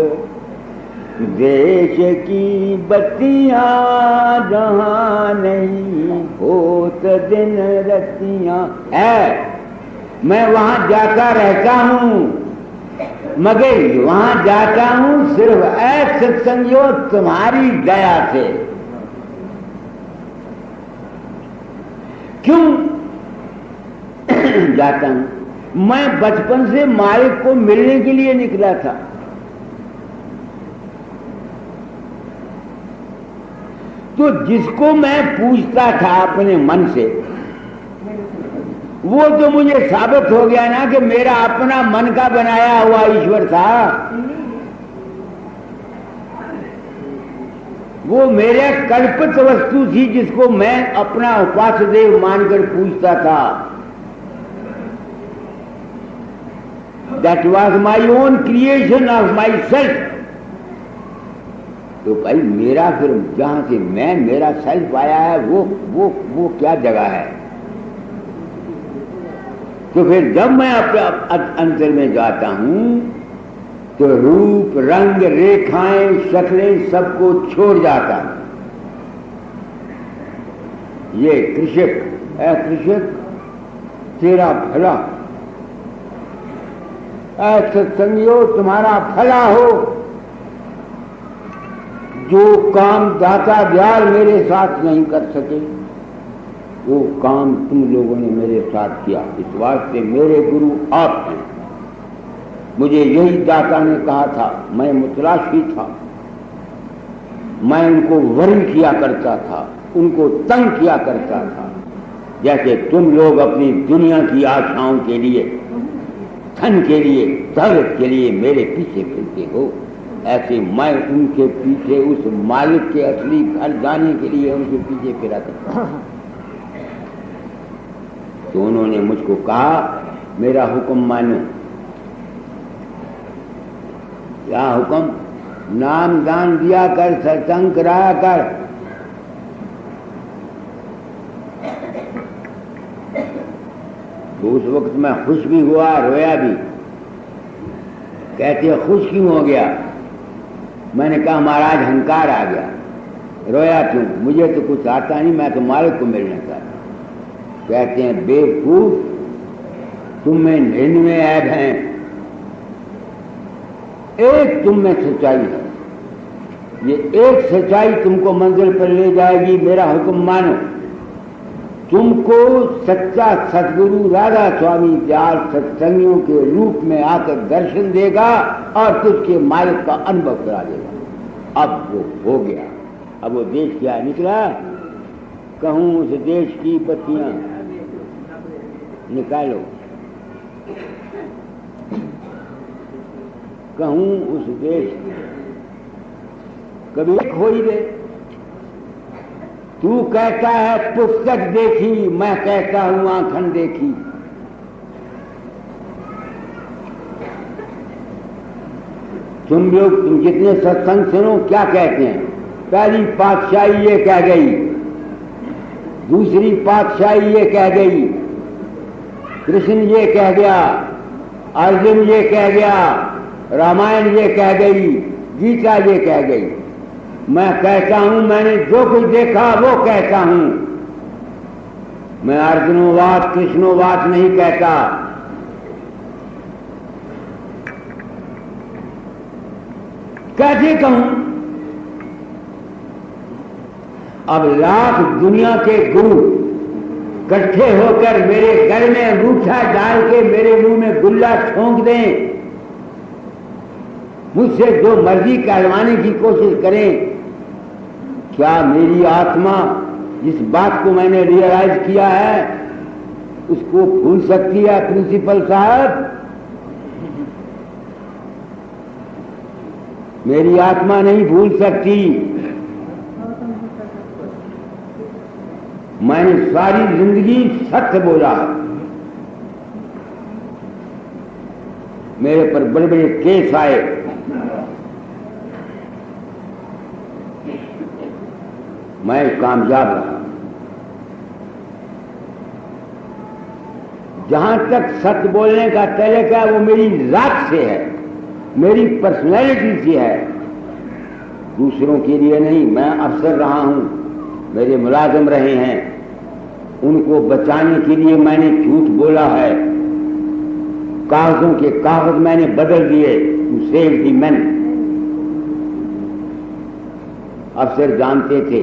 देश की बत्तियां जहां नहीं होत दिन रतियां। है, मैं वहां जाता रहता हूं, मगर वहां जाता हूं सिर्फ ऐ सत्संगियों तुम्हारी दया से। क्यों जाता हूं? मैं बचपन से मालिक को मिलने के लिए निकला था। तो जिसको मैं पूछता था अपने मन से, वो तो मुझे साबित हो गया ना कि मेरा अपना मन का बनाया हुआ ईश्वर था। वो मेरे कल्पित वस्तु थी जिसको मैं अपना उपास्य देव मानकर पूछता था। That was my own creation of myself। तो भाई मेरा फिर जहां से मैं मेरा सेल्फ आया है वो क्या जगह है? तो फिर जब मैं अपने अंतर में जाता हूं तो रूप रंग रेखाएं शक्लें सबको छोड़ जाता हूं। ये कृषक है, कृषक तेरा भला, सत्संगियों तुम्हारा भला हो। जो काम दाता दयाल मेरे साथ नहीं कर सके वो काम तुम लोगों ने मेरे साथ किया। इस वास्ते मेरे गुरु आप हैं। मुझे यही दाता ने कहा था, मैं मुतलाशी था, मैं उनको वर्ण किया करता था, उनको तंग किया करता था। जैसे तुम लोग अपनी दुनिया की आशाओं के लिए, धन के लिए, दौलत के लिए मेरे पीछे फिरते हो, ऐसे मैं उनके पीछे उस मालिक के असली घर जाने के लिए उनके पीछे फिरा करता। तो उन्होंने मुझको कहा मेरा हुक्म मानो। क्या हुक्म? नाम दान दिया कर, सत्संग कराया कर। तो उस वक्त मैं खुश भी हुआ, रोया भी। कहते खुश क्यों हो गया? मैंने कहा महाराज हंकार आ गया। रोया क्यों? मुझे तो कुछ आता नहीं, मैं तो मालिक को मिलना चाहता। कहते हैं बेवकूफ, तुम में 99 ऐब हैं, एक तुम में सच्चाई है। ये एक सच्चाई तुमको मंजिल पर ले जाएगी। मेरा हुक्म मानो। तुमको सच्चा सदगुरु राधा स्वामी दयाल सत्संगियों के रूप में आकर दर्शन देगा और तुझके मालिक का अनुभव करा देगा। अब वो हो गया। अब वो देश क्या निकला? कहूं उस देश की बत्तियां निकालो, कहूं उस देश कभी खोई दे। तू कहता है पुस्तक देखी, मैं कहता हूं आंखन देखी। तुम जितने सत्संग सुनो क्या कहते हैं? पहली पातशाही ये कह गई, दूसरी पातशाही ये कह गई, कृष्ण ये कह गया, अर्जुन ये कह गया, रामायण ये कह गई, गीता ये कह गई। मैं कहता हूं मैंने जो कुछ देखा वो कहता हूं। मैं अर्जुनोवाद कृष्णोवाद नहीं कहता। कैसे कहूं? अब लाख दुनिया के गुरु इकट्ठे होकर मेरे घर में अंगूठा डाल के मेरे मुंह में गुल्ला ठोंक दें, मुझसे जो मर्जी कहलवाने की कोशिश करें, क्या मेरी आत्मा जिस बात को मैंने रियलाइज किया है उसको भूल सकती है प्रिंसिपल साहब? मेरी आत्मा नहीं भूल सकती। मैंने सारी जिंदगी सत्य बोला। मेरे पर बड़े बड़े केस आए, मैं कामयाब रहा। जहां तक सत्य बोलने का तरीका है वो मेरी जात से है, मेरी पर्सनैलिटी से है, दूसरों के लिए नहीं। मैं अफसर रहा हूं, मेरे मुलाजिम रहे हैं, उनको बचाने के लिए मैंने झूठ बोला है, कागजों के कागज मैंने बदल दिए टू सेव द मैन। अफसर जानते थे,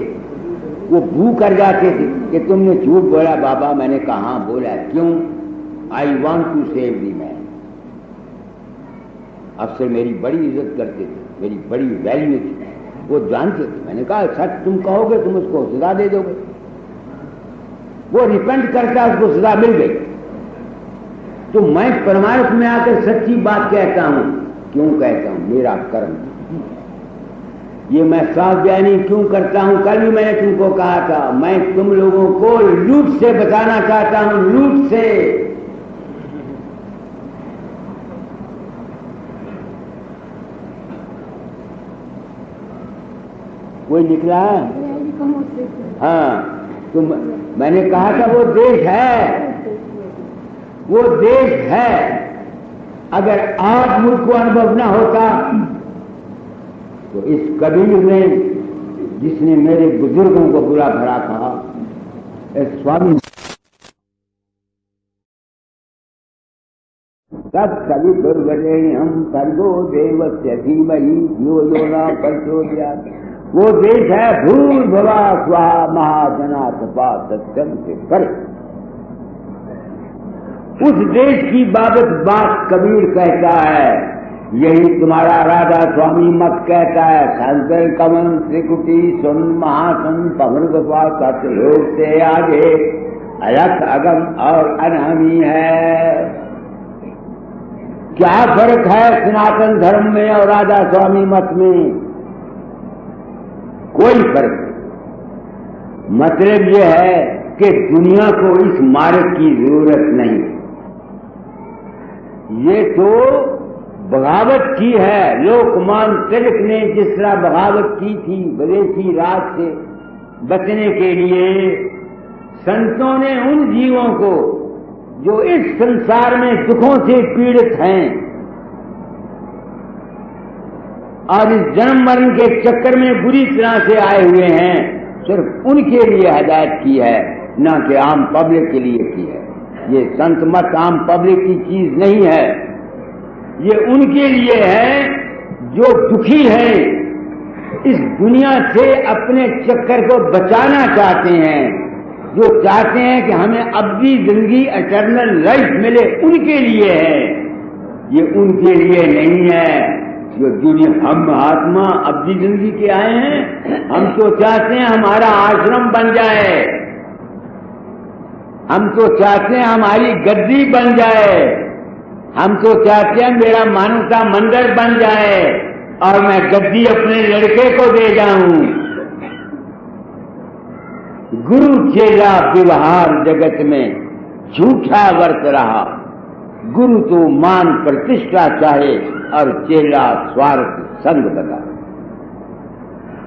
वो भू कर जाते थे कि तुमने झूठ बोला। बाबा मैंने कहा बोला, क्यों? I want to save the man. अफसर मेरी बड़ी इज्जत करते थे, मेरी बड़ी वैल्यू थी, वो जानते थे। मैंने कहा सच तुम कहोगे तुम उसको सजा दे दोगे। वो रिपेंट करता, उसको सजा मिल गई। तो मैं परमार्थ में आकर सच्ची बात कहता हूं। क्यों कहता हूं? मेरा कर्म। ये मैं साफ बयानी क्यों करता हूं? कल भी मैंने तुमको कहा था, मैं तुम लोगों को लूट से बचाना चाहता हूं, लूट से। कोई निकला? हाँ, तो मैंने कहा था वो देश है, वो देश है। अगर आज मुझको अनुभव न होता तो इस कबीर ने, जिसने मेरे बुजुर्गों को बुरा भरा कहा, स्वामी तब सभी दुर्गणे हम सर्गो देवस्य धीमहि यो यो न प्रचोदयात्। वो देश है भूल भवा स्वाहा महाजना तपा सत्यम से करे। उस देश की बाबत बात कबीर कहता है, यही तुम्हारा राधा स्वामी मत कहता है। संतर कवन त्रिकुटी सुन महासुन पवन गोपा सतयोग से आगे अलख अगम और अनहमी है। क्या फर्क है सनातन धर्म में और राधा स्वामी मत में? कोई फर्क नहीं। मतलब यह है कि दुनिया को इस मार्ग की जरूरत नहीं। ये तो बगावत की है। लोकमान तिलक ने जिस तरह बगावत की थी विदेशी राज से बचने के लिए, संतों ने उन जीवों को जो इस संसार में दुखों से पीड़ित हैं और इस जन्म मरण के चक्कर में बुरी तरह से आए हुए हैं, सिर्फ उनके लिए हदायत की है, न कि आम पब्लिक के लिए की है। ये संत मत आम पब्लिक की चीज नहीं है, ये उनके लिए है जो दुखी है, इस दुनिया से अपने चक्कर को बचाना चाहते हैं, जो चाहते हैं कि हमें अब भी जिंदगी इटर्नल लाइफ मिले, उनके लिए है। ये उनके लिए नहीं है जो दुनिया। हम महात्मा अब भी जिंदगी के आए हैं, हम तो चाहते हैं हमारा आश्रम बन जाए, हम तो चाहते हैं हमारी गद्दी बन जाए, हम तो चाहते हैं मेरा मानवता मंदिर बन जाए और मैं गद्दी अपने लड़के को दे जाऊं। गुरु चेला व्यवहार जगत में झूठा वर्त रहा। गुरु तो मान प्रतिष्ठा चाहे और चेला स्वार्थ संग बता।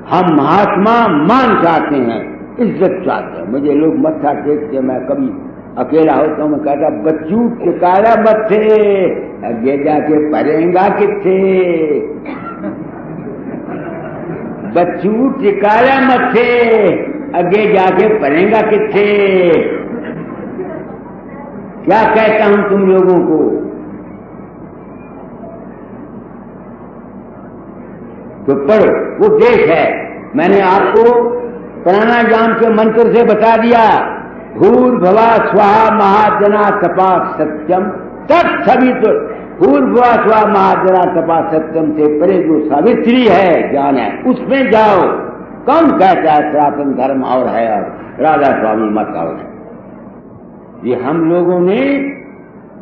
हम महात्मा मान चाहते हैं, इज्जत चाहते हैं। मुझे लोग मत्था टेकते, मैं कभी अकेला होता हूं, मैं कहता बच्चू टिकारा मत्थे अगे जाके परेगा किथे, बच्चू टिकारा मत्थे अगे जाके परेगा किथे। क्या कहता हूं तुम लोगों को? तो पढ़ो, वो देश है। मैंने आपको प्राणायाम के मंत्र से बता दिया, भूर्भुवा स्वाहा महाजना तपा सत्यम तत्सभी तो भूर्भुवा स्वाहा महाजना तपा सत्यम से परे जो सावित्री है ज्ञान है उसमें जाओ। कौन कहता है सनातन धर्म और है और राधा स्वामी मत और है? ये हम लोगों ने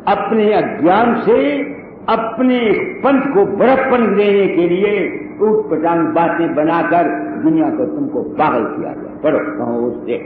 अपने अज्ञान से अपने पंथ को बड़प्पन देने के लिए ऊट पटांग बातें बनाकर दुनिया को तुमको पागल किया गया। पढ़ो कहो उससे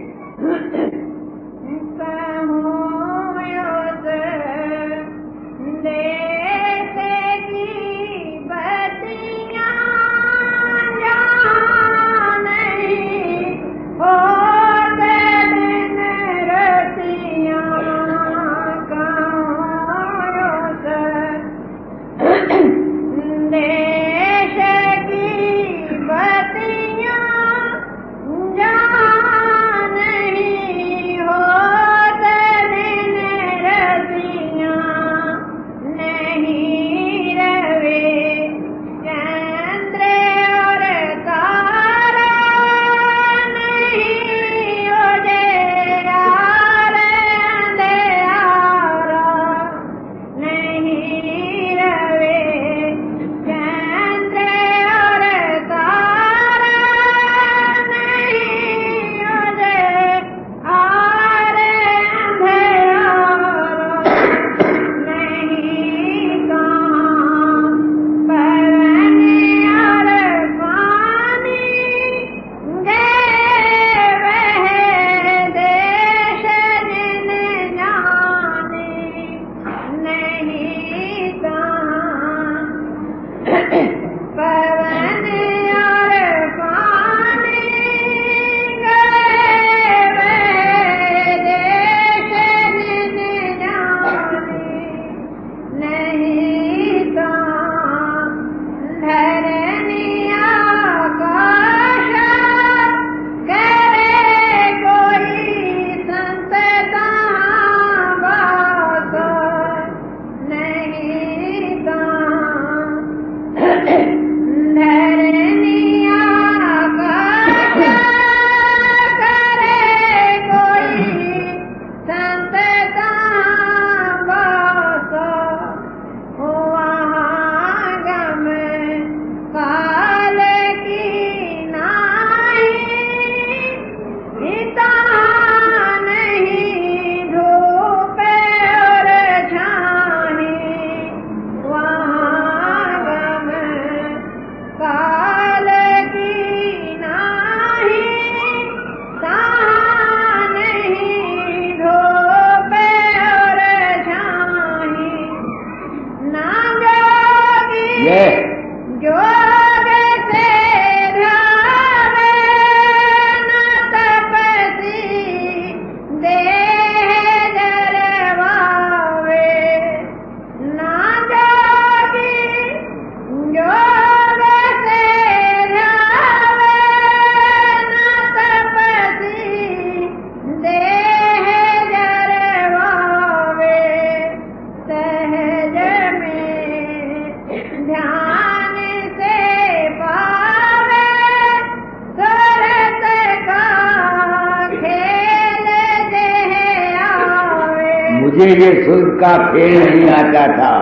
मुझे ये सुर का खेल नहीं आता था।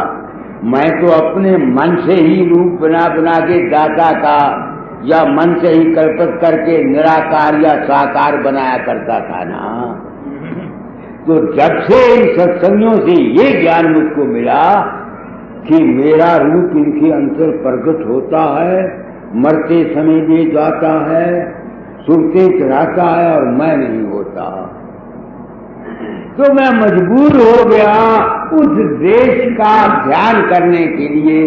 मैं तो अपने मन से ही रूप बना बना के गाता था या मन से ही कल्पित करके निराकार या साकार बनाया करता था ना। तो जब से इन सत्संगियों से ये ज्ञान मुझको मिला कि मेरा रूप इनके अंतर प्रकट होता है, मरते समय भी जाता है, सुरते चढ़ाता है और मैं नहीं होता, तो मैं मजबूर हो गया उस देश का ध्यान करने के लिए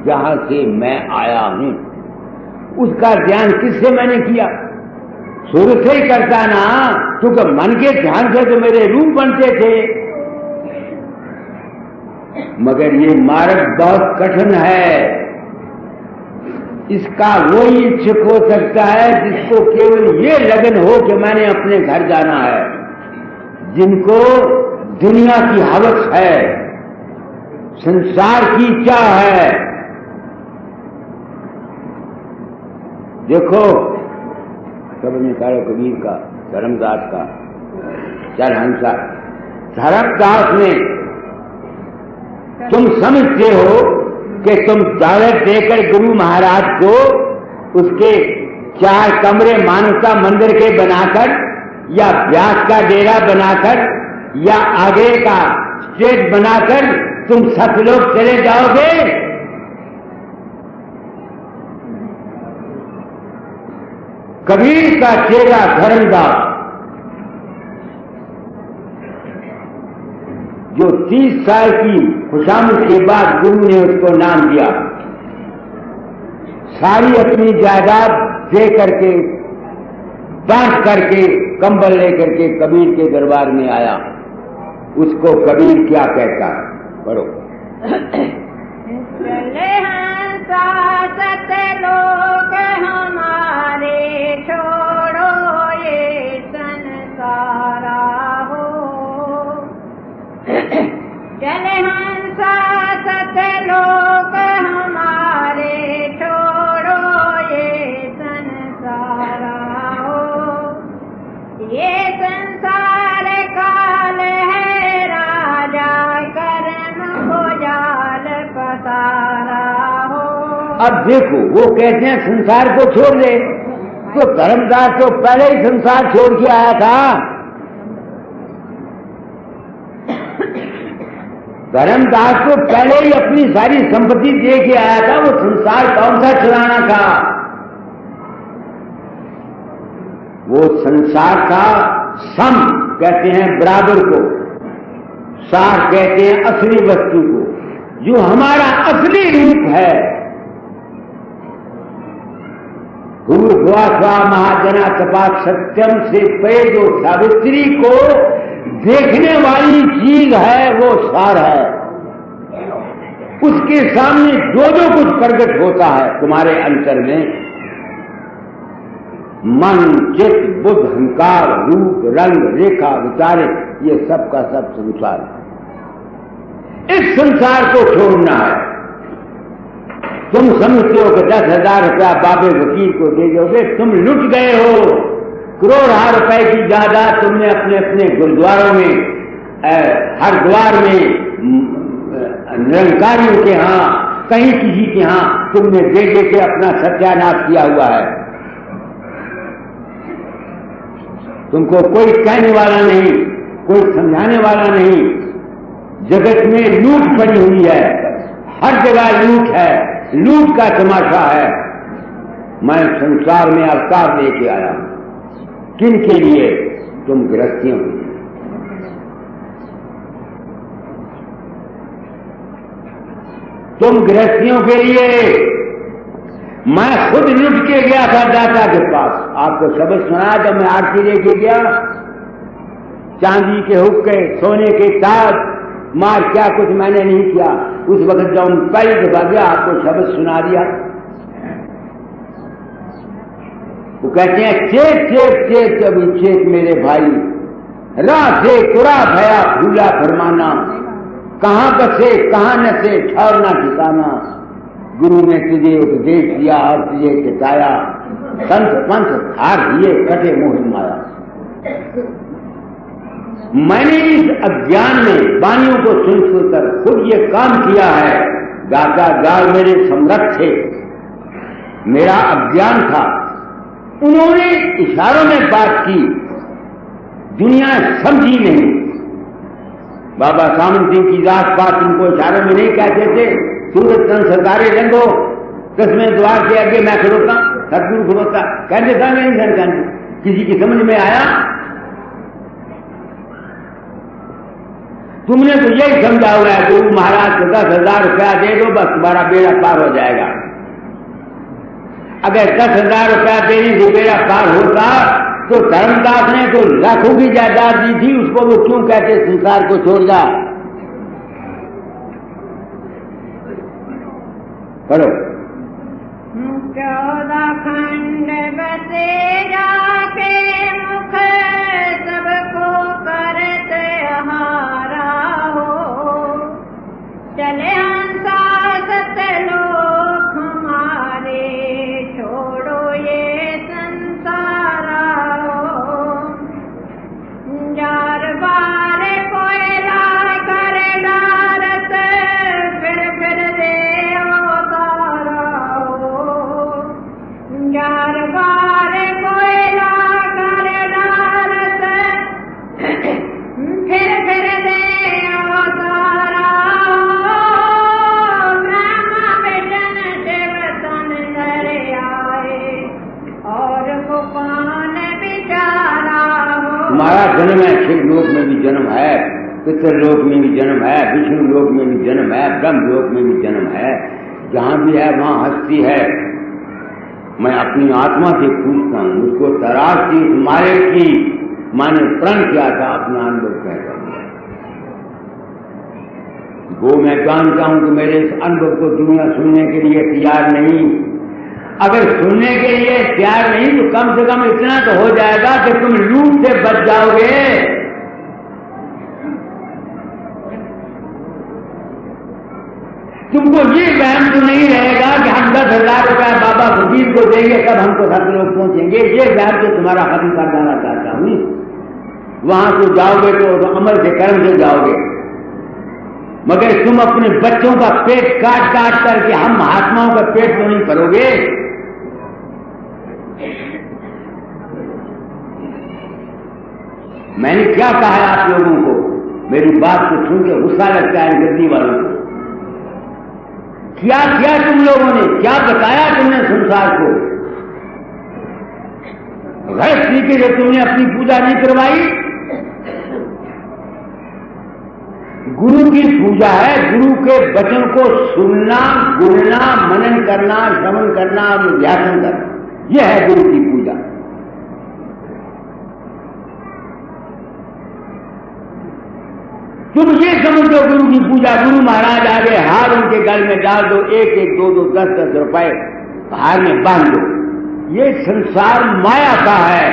जहां से मैं आया हूं। उसका ध्यान किससे मैंने किया? सुर से ही करता ना, क्योंकि मन के ध्यान से तो मेरे रूप बनते थे। मगर ये मार्ग बहुत कठिन है। इसका वही इच्छुक हो सकता है जिसको केवल ये लगन हो कि मैंने अपने घर जाना है, जिनको दुनिया की हवस है, संसार की इच्छा है। देखो सब निकालो कबीर का, धर्मदास का, चल हंसा। धर्मदास ने, तुम समझते हो कि तुम दौलत देकर गुरु महाराज को उसके 4 कमरे मानवता मंदिर के बनाकर या व्यास का डेरा बनाकर या आगे का स्टेज बनाकर तुम सतलोक चले जाओगे? कबीर का चेला धर्मदास, जो 30 साल की खुशामद के बाद गुरु ने उसको नाम दिया, सारी अपनी जायदाद दे करके बांट करके कंबल लेकर के कबीर के दरबार में आया। उसको कबीर क्या कहता है? पढ़ो। चले हंसा सतलोक हमारे, छोड़ो ये संसारा हो। चले हंसा सतलोक हमारे, छोड़ो ये संसारा हो। ये संसार काल है राजा, कर्म को जाल पसारा हो। अब देखो, वो कहते हैं संसार को छोड़ दे, तो धर्मदास तो पहले ही संसार छोड़ के आया था। धर्मदास तो पहले ही अपनी सारी संपत्ति दे के आया था। वो संसार कौन सा चुराना था? वो संसार था सम कहते हैं बराबर को, सार कहते हैं असली वस्तु को, जो हमारा असली रूप है। भूर्भुवा स्वा महाजना तपा सत्यम से पे जो सावित्री को देखने वाली चीज है वो सार है। उसके सामने जो जो कुछ प्रकट होता है तुम्हारे अंतर में, मन, चित्त, बुद्ध, अहंकार, रूप, रंग, रेखा, विचारे, ये सब का सब संसार है। इस संसार को छोड़ना है। तुम समझते हो कि 10,000 रुपया बाबे वकील को दे दोगे, तुम लुट गए हो। करोड़ों रुपए की जायदाद तुमने अपने अपने गुरुद्वारों में, हरिद्वार में, निरंकारियों के यहाँ, कहीं किसी के यहाँ तुमने दे दे के अपना सत्यानाश किया हुआ है। तुमको कोई कहने वाला नहीं, कोई समझाने वाला नहीं। जगत में लूट पड़ी हुई है, हर जगह लूट है, लूट का तमाशा है। मैं संसार में अवतार लेके आया हूं। किन के लिए? तुम गृहस्थियों के लिए। तुम गृहस्थियों के लिए। मैं खुद लुट के गया था दाता के पास। आपको शब्द सुना जब मैं आरती लेके गया, चांदी के हुक्के, सोने के ताज, मार क्या कुछ मैंने नहीं किया। उस वक्त जब पहली दफा गया आपको शब्द सुना दिया। वो कहते हैं चेत चेत चेत कभी चेत मेरे भाई, राह से कुरा भया भूला फरमाना, कहां बसे कहां नसे ठहरना ठिकाना। गुरु ने तुझे उपदेश दिया और तुझे चिताया, संत पंथ हार दिए कटे मोह माया। मैंने इस अज्ञान में वाणियों को सुन सुनकर खुद ये काम किया है। गाता गाल मेरे सम्राट थे, मेरा अज्ञान था। उन्होंने इशारों में बात की, दुनिया समझी नहीं। बाबा सामंत सिंह की जात पात उनको इशारों में नहीं कहते थे। सूरज चंद सरकारे रंगो, 10वें द्वार के आगे मैं खड़ोता, सतगुरु खड़ोता, कहते था नहीं सरकार। किसी की समझ में आया? तुमने तो यही समझा हुआ है गुरु महाराज को 10,000 रुपया दे दो बस तुम्हारा बेड़ा पार हो जाएगा। अगर 10,000 रुपया देने से बेड़ा पार होता तो धर्मदास ने तो लाखों की जायदाद दी थी, उसको वो क्यों कहते संसार को छोड़ जा। करो। 14 खंड बसे जाके मुख, सबको करते हारा हो। चले हंसा सतलोक हमारे, छोड़ो ये संसारा हो। जार हमारा जन्म है, शिव लोक में भी जन्म है, पितृलोक में भी जन्म है, विष्णु लोक में भी जन्म है, ब्रह्म लोक में भी जन्म है। जहां भी है वहां हस्ती है। मैं अपनी आत्मा से पूछता हूं, उसको तराश थी उस मारे की, माने प्रण किया था, अपना अनुभव कहता हूं। वो मैं जानता हूं कि मेरे इस अनुभव को दुनिया सुनने के लिए तैयार नहीं। अगर सुनने के लिए तैयार नहीं तो कम से कम इतना तो हो जाएगा कि तुम लूट से बच जाओगे। तुमको ये वहम तो नहीं रहेगा कि हम 10,000 रुपया बाबा फकीर को देंगे तब हमको सब लोग पहुंचेंगे। ये वहम तो तुम्हारा खत्म कर देना चाहता हूं। वहां तो जाओगे तो अमल से कर्म से जाओगे, मगर तुम अपने बच्चों का पेट काट काट करके हम महात्माओं का पेट तो नहीं भरोगे। मैंने क्या कहा है आप लोगों को? मेरी बात को सुन के गुस्सा लगता है गद्दी वालों को। क्या किया तुम लोगों ने? क्या बताया तुमने संसार को? गैर तरीके से तुमने अपनी पूजा नहीं करवाई। गुरु की पूजा है, गुरु के वचन को सुनना, गुणना, मनन करना, श्रवण करना, व्यासन करना, यह है गुरु की पूजा। तुम ये समझो गुरु की पूजा, गुरु महाराज आगे हार उनके गल में डाल दो, 1-1, 2-2, 10-10 रुपए हार में बांध दो। ये संसार माया का है।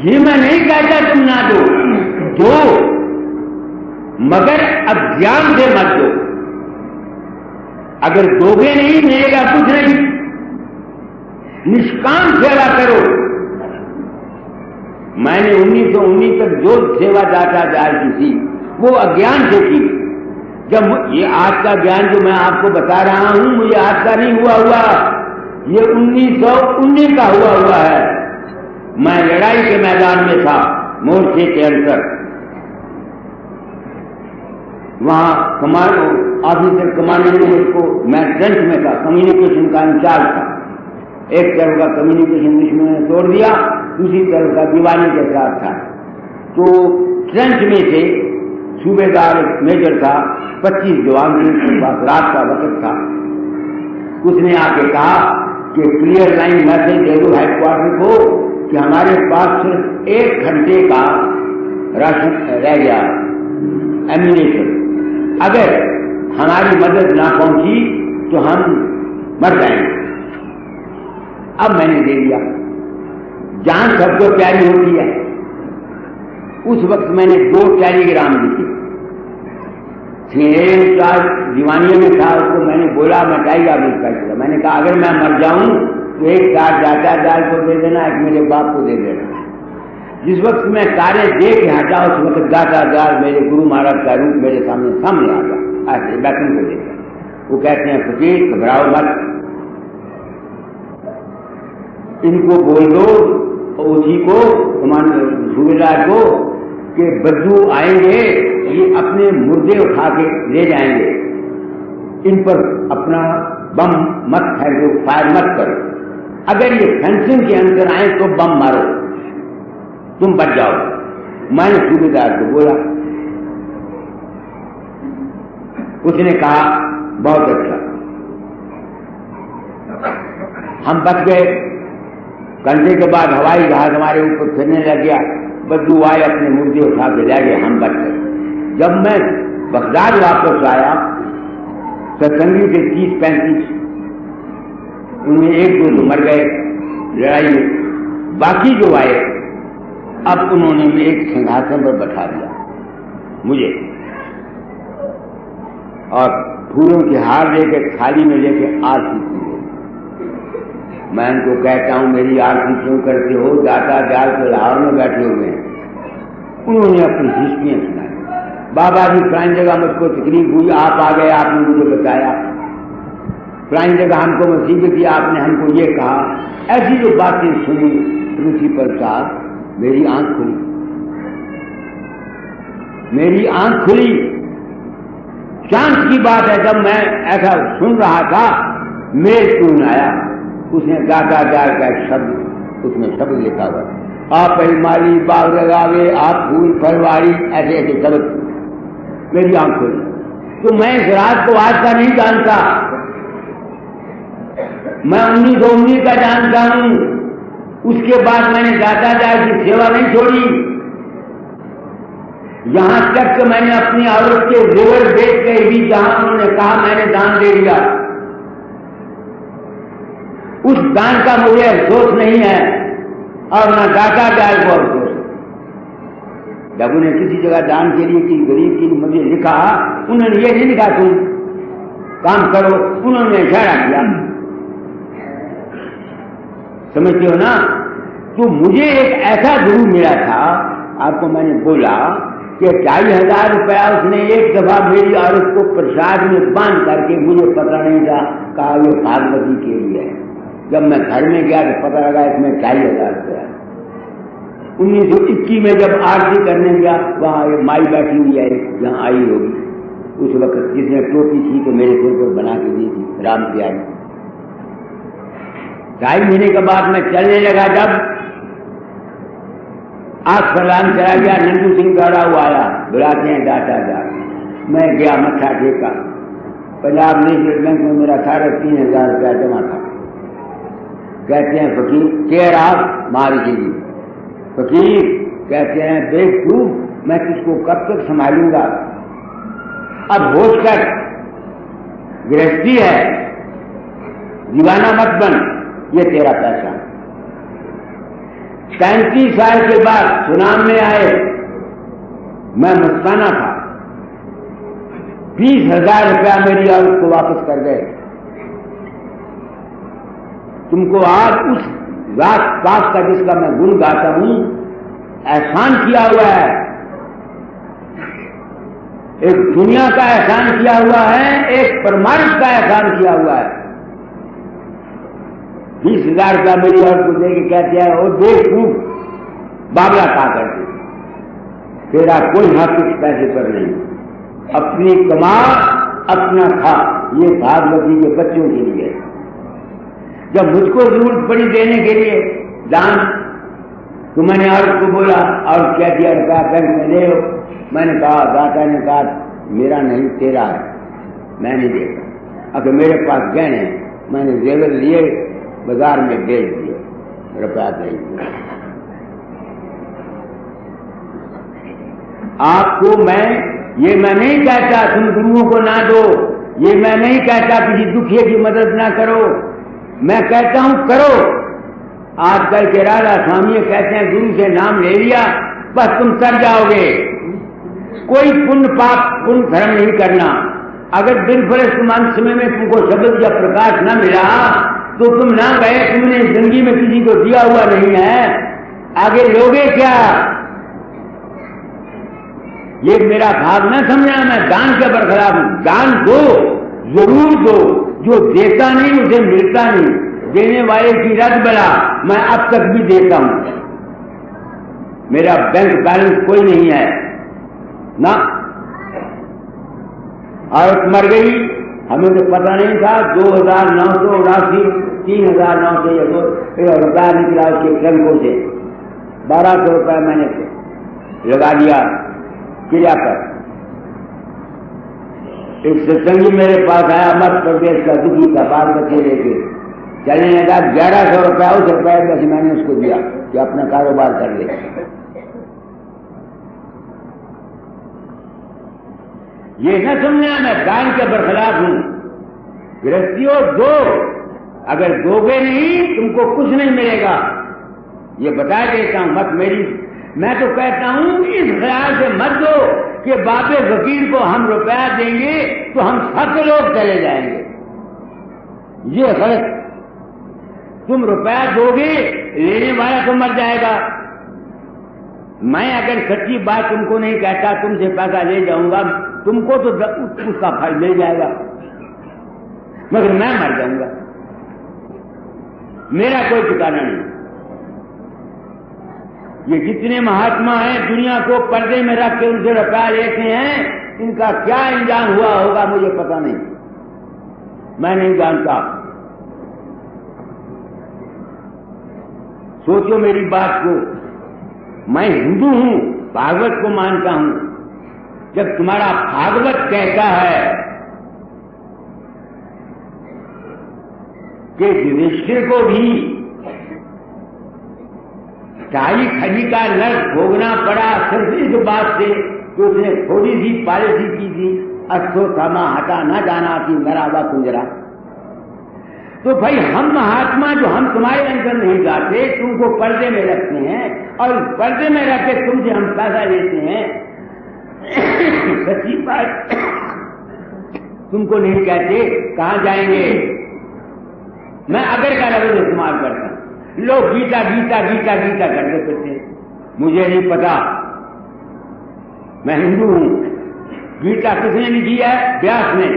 ये मैं नहीं कहता तुम ना दो, मगर अज्ञान से मत दो। अगर दोगे नहीं मिलेगा कुछ नहीं। निष्काम सेवा करो। मैंने 1919 तक जो सेवा दाता जाल की थी वो अज्ञान से की। जब ये आज का ज्ञान जो मैं आपको बता रहा हूं, मुझे आज का नहीं हुआ, ये 1919 का हुआ है। मैं लड़ाई के मैदान में था, मोर्चे के अंदर। वहां कमांडो ऑफिसर कमांडेंट को, मैं ट्रेंच में था, कम्युनिकेशन का इंचार्ज था। एक तरफ का कम्युनिकेशन दुश्मन ने तोड़ दिया, दूसरी तरफ का दीवानी के साथ था। तो ट्रेंच में से सूबेदार मेजर था, 25 जवान के पास, रात का वक्त था। उसने आके कहा कि क्लियर लाइन मैसेज दे दो हेडक्वार्टर को कि हमारे पास सिर्फ 1 घंटे का राशन रह गया, एम्यूनेशन। अगर हमारी मदद ना पहुंची तो हम मर जाएंगे। अब मैंने दे दिया। जान सबको प्यारी होती है। उस वक्त मैंने 2 टेलीग्राम लिखे। दीवानियों में था, उसको मैंने बोला मैं टाइगा भी फैसला। मैंने कहा अगर मैं मर जाऊं तो एक कार जाता जाल को दे देना, एक मेरे बाप को दे देना। जिस वक्त मैं कारें दे के हटा, उस वक्त गाता जाल मेरे गुरु महाराज का रूप मेरे सामने आ गया। ऐसे बैठन को देखा। वो कहते हैं फकीर घबराओ मत, इनको बोल दो उसी को, सूबेदार को, कि बद्दू आएंगे, ये अपने मुर्दे उठा के ले जाएंगे। इन पर अपना बम मत फेंको, फायर मत करो। अगर ये फेंसिंग के अंदर आए तो बम मारो, तुम बच जाओ। मैंने सूबेदार को बोला। उसने कहा बहुत अच्छा, हम बच गए। घंटे के बाद हवाई जहाज हमारे ऊपर फिरने लग गया। बद्दू आए, अपने मुर्दे उठा के ले गए, हम बच गए। जब मैं बगदाद वापस आया, सत्संगी के 30-35, उनमें 1-2 मर गए लड़ाई में। बाकी जो आए, अब उन्होंने एक सिंहासन पर बैठा दिया मुझे, और फूलों के हार लेके थाली में लेके आरती की। मैं उनको कहता हूं मेरी आरती क्यों करते हो? दाता जाल के लाहौर में बैठे हुए हैं। उन्होंने अपनी हिस्ट्रियां सुनाई। बाबा जी फलानी जगह मुझको तकलीफ हुई, आप आ गए, आपने मुझे बताया। फलानी जगह हमको मुसीबत थी, आपने हमको ये कहा। ऐसी जो बातें सुनी प्रिंसिपल साहब, मेरी आंख खुली, मेरी आंख खुली। चांस की बात है, जब मैं ऐसा सुन रहा था, मेरे टून आया। उसने गाता जाल का एक शब्द उसमें शब्द लिखा हुआ, आप माली बाग लगावे, आप फूल फलवारी, ऐसे ऐसे शब्द मेरी आंख खोली। तो मैं इस रात को आज का नहीं जानता, मैं 1919 का जानता हूं। उसके बाद मैंने दादाजाई की सेवा नहीं छोड़ी, यहां तक कि मैंने अपनी औरत के जेवर बेच के भी जहां उन्होंने कहा मैंने दान दे दिया, उस दान का मुझे अफसोस नहीं है और न दादाजाई को अफसोस। जब उन्हें किसी जगह दान के लिए किसी गरीब के लिए मुझे लिखा, उन्होंने ये नहीं लिखा तुम काम करो, उन्होंने इशारा किया, समझते हो ना। तो मुझे एक ऐसा गुरु मिला था, आपको मैंने बोला कि 40,000 रुपया उसने एक दफा मेरी औरत को प्रसाद में बांध करके, मुझे पता नहीं था, कहा ये भागवती के लिए है। जब मैं घर में गया तो पता लगा इसमें 40,000 रुपया। 1921 में जब आरती करने गया, वहां एक माई बैठी हुई है, जहां आई होगी उस वक्त, जिसने टोपी थी तो मेरे सिर पर बना के दी थी, राम प्यारी। 2.5 महीने के बाद मैं चलने लगा, जब आग फलान चला गया, नंदू सिंह द्वारा वो आया, बुलाते हैं दादाजाई। मैं गया, मत्था टेका, पंजाब नेशनल बैंक में मेरा 3,500 रुपया जमा था। कहते हैं फकीर केयर आप मार जी, फकीर कहते हैं बेवकूफ, मैं किसको कब तक संभालूंगा, अब होश कर, गृहस्थी है, दीवाना मत बन, ये तेरा पैसा। 35 साल के बाद सुनाम में आए, मैं मस्ताना था, 20,000 रुपया मेरी औरत को वापस कर गए। तुमको आज उस रात पास का जिसका मैं गुण गाता हूं एहसान किया हुआ है, एक दुनिया का एहसान किया हुआ है, एक परमार्थ का एहसान किया हुआ है। 20,000 रुपया मेरी औरत को देके कहते हैं वो बेवकूफ, बाबला खा करके, तेरा कोई हक इस पैसे पर नहीं, अपनी कमा अपना खा, ये भागवती के बच्चों के लिए। जब मुझको जरूरत पड़ी देने के लिए दान, तो मैंने औरत को बोला, और क्या दिया रुपया बैंक में ले लो। मैंने कहा, दाता ने कहा मेरा नहीं तेरा है, मैं नहीं देता। अगर मेरे पास गहने हैं, मैंने जेवर लिए बाजार में बेच दिए, रुपया नहीं दिया। आपको मैं नहीं कहता तुम गुरुओं को ना दो, ये मैं नहीं कहता किसी दुखिए की मदद ना करो, मैं कहता हूं करो। आजकल के राधा स्वामी कहते हैं गुरु से नाम ले लिया बस तुम तर जाओगे, कोई पुण्य पाप पुण्य धर्म नहीं करना। अगर दिन फरेश अंत समय में तुमको शब्द या प्रकाश न मिला तो तुम ना गए, तुमने जिंदगी में किसी को दिया हुआ नहीं है, आगे लोगे क्या? ये मेरा भाग न समझना, मैं दान के बरखलाफ हूं। दान दो, जरूर दो, जो देता नहीं उसे मिलता नहीं, देने वाले की रद बला। मैं अब तक भी देता हूं, मेरा बैंक बैलेंस कोई नहीं है ना। औरत मर गई, हमें तो पता नहीं था, 2,989 3,900 रुपया निकला उसके बैंकों से, 1,200 रुपया मैंने लगा दिया क्रिया पर। एक सत्संगी मेरे पास आया, मध्य प्रदेश का, दुखी का, बाल बच्चे लेके चलने लगा। 1,100 रुपया उस रुपये बस मैंने उसको दिया कि अपना कारोबार कर ले। ये न समझना मैं दान के बरखलाफ हूं। गृहस्थियों दो, अगर दोगे नहीं तुमको कुछ नहीं मिलेगा, ये बता देता हूं। मत मेरी, मैं तो कहता हूं इस ख्याल से मत दो कि बाबे वकील को हम रुपया देंगे तो हम 7 लोग चले जाएंगे, ये गलत। तुम रुपया दोगे, लेने वाला तो मर जाएगा। मैं अगर सच्ची बात तुमको नहीं कहता, तुमसे पैसा ले जाऊंगा, तुमको तो उसका फल मिल जाएगा, मगर मैं मर जाऊंगा, मेरा कोई ठिकाना नहीं। ये जितने महात्मा हैं दुनिया को पर्दे में रख के उनसे रुपया लेते हैं, इनका क्या इंजाम हुआ होगा मुझे पता नहीं, मैं नहीं जानता। सोचो मेरी बात को। मैं हिंदू हूं, भागवत को मानता हूं। जब तुम्हारा भागवत कहता है कि युधिष्ठिर को भी 2.5 खड़ी का नर्क भोगना पड़ा सिर्फ इस बात से कि उसने थोड़ी सी पॉलिसी की थी, अश्वत्थामा हटा न जाना थी नरावा कुंजरा। तो भाई हम महात्मा जो हम तुम्हारे अंदर नहीं जाते, तुमको पर्दे में रखते हैं और पर्दे में रख के तुमसे हम पैसा लेते हैं। सच्ची बात तुमको नहीं कहते कहां जाएंगे। मैं अगर का लफ्ज इस्तेमाल करता हूं, लोग गीता गीता गीता गीता करते फिरते, मुझे नहीं पता। मैं हिंदू हूं। गीता किसने लिखी है? व्यास ने।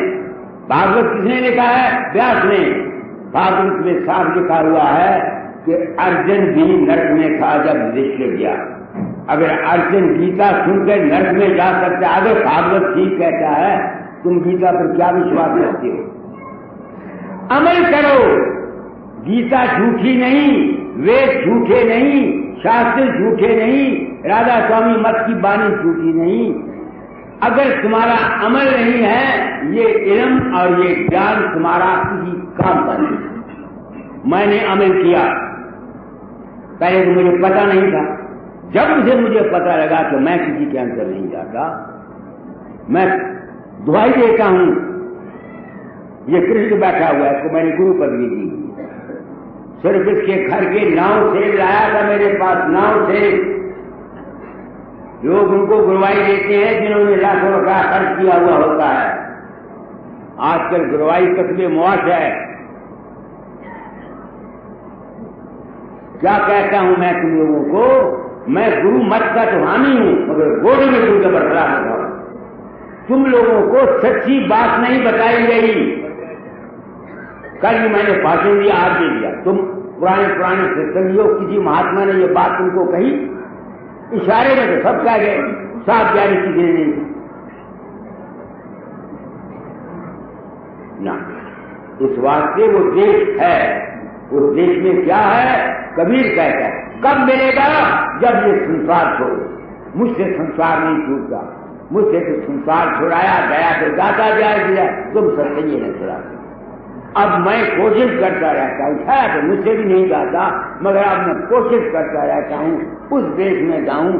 भागवत किसने लिखा है? व्यास ने। भागवत में साफ लिखा हुआ है कि अर्जुन भी नरक में था जब युधिष्ठिर गया। अगर अर्जुन गीता सुनकर नरक में जा सकता है, अगर भागवत ठीक कहता है, तुम गीता पर क्या विश्वास करते हो? अमल करो। गीता झूठी नहीं, वेद झूठे नहीं, शास्त्र झूठे नहीं, राधा स्वामी मत की बानी झूठी नहीं। अगर तुम्हारा अमल नहीं है, ये इल्म और ये ज्ञान तुम्हारा किसी काम का नहीं। मैंने अमल किया, पहले तो मुझे पता नहीं था। जब से मुझे पता लगा कि मैं किसी के अंदर नहीं जाता, मैं दुआई देता हूं। ये कृष्ण बैठा हुआ है, इसको मैंने गुरु पदवी दी। सिर्फ इसके घर के नाव से लाया था मेरे पास, नाव से। लोग उनको गुरुवाई देते हैं जिन्होंने लाखों रुपया खर्च किया हुआ होता है। आजकल गुरुवाई कस्बे मुआश है। क्या कहता हूं मैं तुम लोगों को? मैं गुरु मत का तो हामी हूं, मगर गोड़ में तुम जबरदस्त होगा। तुम लोगों को सच्ची बात नहीं बताई गई। कल मैंने भाषण दिया, आज दे दिया। तुम पुराने सत्संगियों, किसी महात्मा ने ये बात तुमको कही, इशारे में तो सब कह गए, साफ जारी चीजें नहीं ना। इस वास्ते वो देश है, उस देश में क्या है? कबीर कहता है, कब मिलेगा? जब ये संसार छोड़ो। मुझसे संसार नहीं छूटता, मुझसे तो संसार छुड़ाया गया तो जाता जाए, तुम सत्संगी नहीं छुड़ा। अब मैं कोशिश करता रहता हूं, शायद मुझसे भी नहीं जाता, मगर अब मैं कोशिश करता रहता हूं उस देश में जाऊं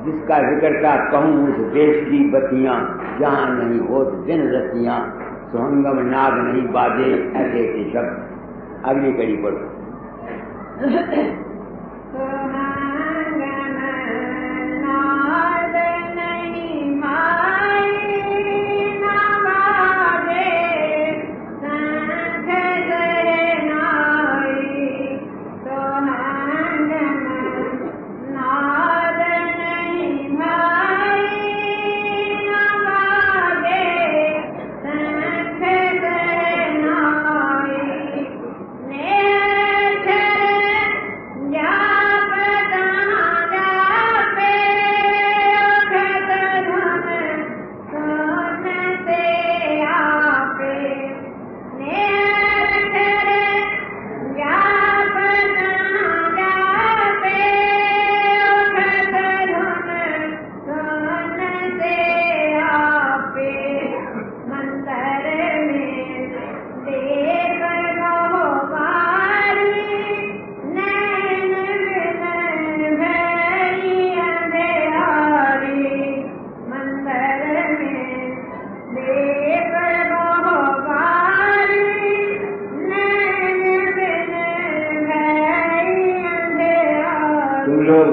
जिसका जिक्र का कहूं। उस देश की बत्तियां जहां नहीं हो दिन रतियां, सुहंगम नाद नहीं बाजे, ऐसे ऐसे शब्द। अगली कड़ी पढ़ो।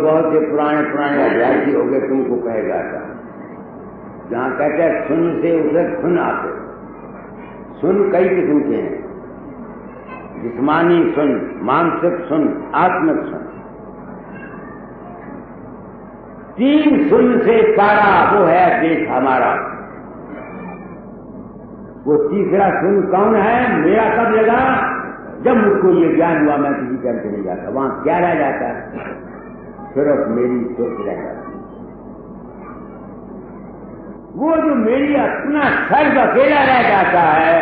बहुत से पुराने अभ्यासी हो गए, तुमको कहेगा था। जहां कहते हैं सुन से उधर सुन आते। सुन कई किस्म के हैं, जिस्मानी सुन, मानसिक सुन, आत्मिक सुन। 3 सुन से पारा वो है देश हमारा। वो तीसरा सुन कौन है? मेरा कब लगा? जब मुझको ये ज्ञान हुआ मैं किसी के अंदर नहीं जाता। वहां क्या रह जाता है? सिर्फ मेरी सोच रह जाती। वो जो मेरी अपना सर्व अकेला रह जाता है,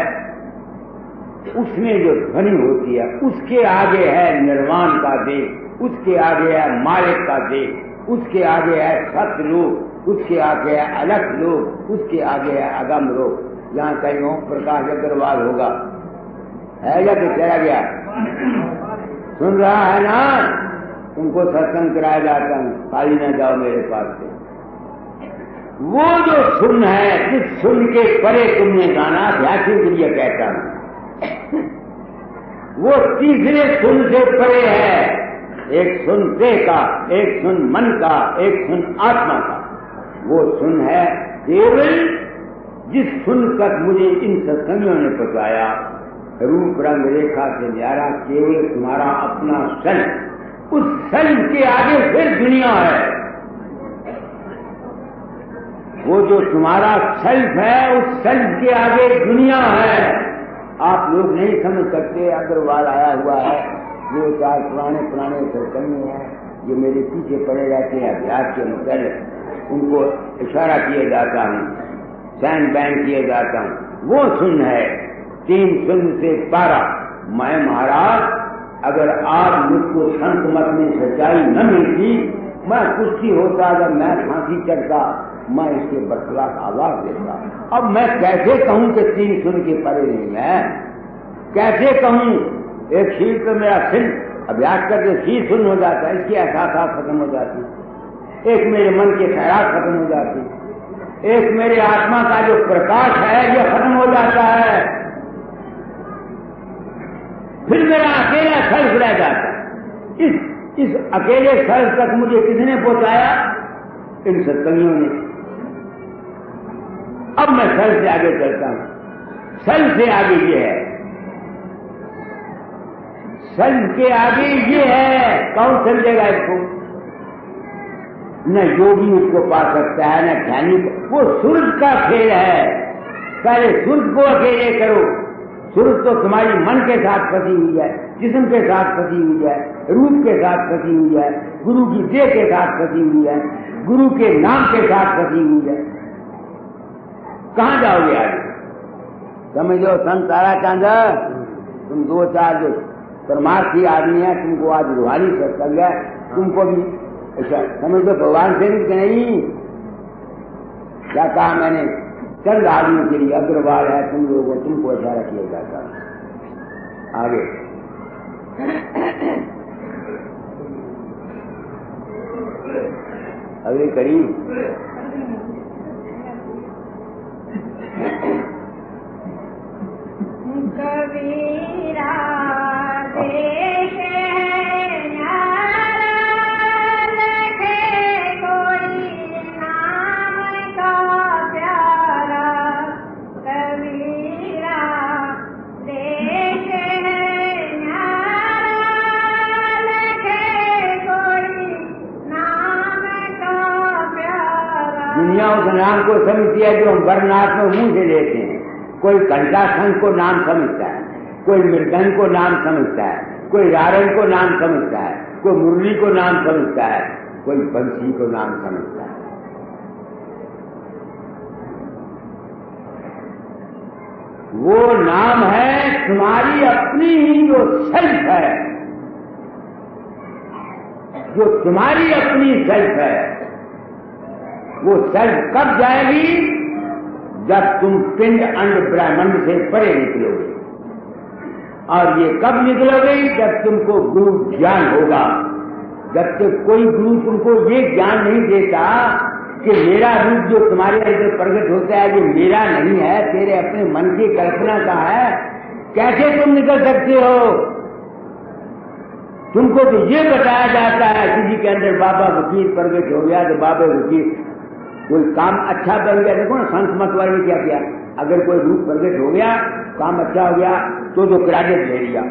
उसमें जो ध्वनि होती है उसके आगे है निर्वाण का देश, उसके आगे है मालिक का देश, उसके आगे है सत्य लोक, उसके आगे है अलग लोक, उसके आगे है अगम लोक। जहाँ कहीं ओम प्रकाश अग्रवाल होगा है या तो चला गया? सुन रहा है ना? तुमको सत्संग कराया जाता हूँ, खाली न जाओ मेरे पास से। वो जो सुन है, जिस सुन के परे तुमने गाना ध्यान के लिए कहता हूं, वो तीसरे सुन से परे है। एक सुन देह का, एक सुन मन का, एक सुन आत्मा का। वो सुन है केवल जिस सुन तक मुझे इन सत्संगियों ने बताया, रूप रंग रेखा से न्यारा केवल तुम्हारा अपना सन, उस सन के आगे फिर दुनिया है। वो जो तुम्हारा सेल्फ है, उस सेल्फ के आगे दुनिया है। आप लोग नहीं समझ सकते। अग्रवाल आया हुआ है, जो चार पुराने सत्संगी हैं, ये मेरे पीछे पड़े रहते हैं, अभ्यास के मुताबिक उनको इशारा किया जाता हूँ, सैन बैंक किया जाता हूँ। वो सुन है 3 सुन से 12। मैं महाराज, अगर आप मुझको संत मत में सच्चाई न मिलती, मैं कुछ होता, अगर मैं फांसी चढ़ता, मैं इसके बरखलाफ आवाज देता। अब मैं कैसे कहूं कि 3 सुन के परे नहीं है? कैसे कहूं? एक शीर तो मेरा सिर अभ्यास करके शीर सुन हो जाता है, इसकी एहसास खत्म हो जाती। एक मेरे मन के ख्याल खत्म हो जाती। एक मेरे आत्मा का जो प्रकाश है, यह खत्म हो जाता है। फिर मेरा अकेला सर्फ रह जाता है। इस अकेले सर्फ तक मुझे किसने पहुंचाया? इन सत्संगियों ने। अब मैं सर्फ से आगे चलता हूं। सर्फ से आगे ये है, सर्फ के आगे ये है। कौन समझेगा इसको? न योगी उसको पा सकता है, न ध्यानी। वो सूरज का खेल है। पहले सूरज को अकेले करो। सूरज तो तुम्हारी मन के साथ फंसी हुई है, जिस्म के साथ फंसी हुई है, रूप के साथ फंसी हुई है, गुरु की देह के साथ फंसी हुई है, गुरु के नाम के साथ फंसी हुई है। कहां जाओगे आगे? समझ लो संत ताराचंद, तुम 2-4 जो परमार्थी आदमी है, तुमको आज रूहानी सत्संग है, तुमको भी ऐसा समझ लो भगवान से नहीं। क्या कहा मैंने? चंद आदमियों के लिए अग्रवाल है, तुम लोगों तुमको इशारा किया जाता है। आगे अगली कड़ी कबीरा देश है न्यारा, लखे कोई नाम का प्यारा। कबीरा देश है न्यारा, लखे कोई नाम का प्यारा। दुनिया उस नाम को समझती है जो हम वर्णनाथ में मुंह से लेते हैं। कोई घंटा संघ को नाम समझता है, कोई मृदंग को नाम समझता है, कोई रारंग को नाम समझता है, कोई मुरली को नाम समझता है, कोई बंसी को नाम समझता है। वो नाम है तुम्हारी अपनी ही जो सेल्फ है, जो तुम्हारी अपनी सेल्फ है। वो सेल्फ कब जाएगी? जब तुम पिंड अंड ब्रह्मांड से परे निकलोगे। और ये कब निकलोगे? जब तुमको गुरु ज्ञान होगा। जब तक कोई गुरु तुमको ये ज्ञान नहीं देता कि मेरा रूप जो तुम्हारे अंदर प्रकट होता है ये मेरा नहीं है, तेरे अपने मन की कल्पना का है, कैसे तुम निकल सकते हो? तुमको तो ये बताया जाता है किसी के अंदर बाबा वकील प्रकट हो गया तो बाबा वकील कोई काम अच्छा बन गया। देखो ना संत मतवार में क्या किया, अगर कोई रूप प्रकट हो गया, काम अच्छा हो गया तो क्रेडिट ले लिया।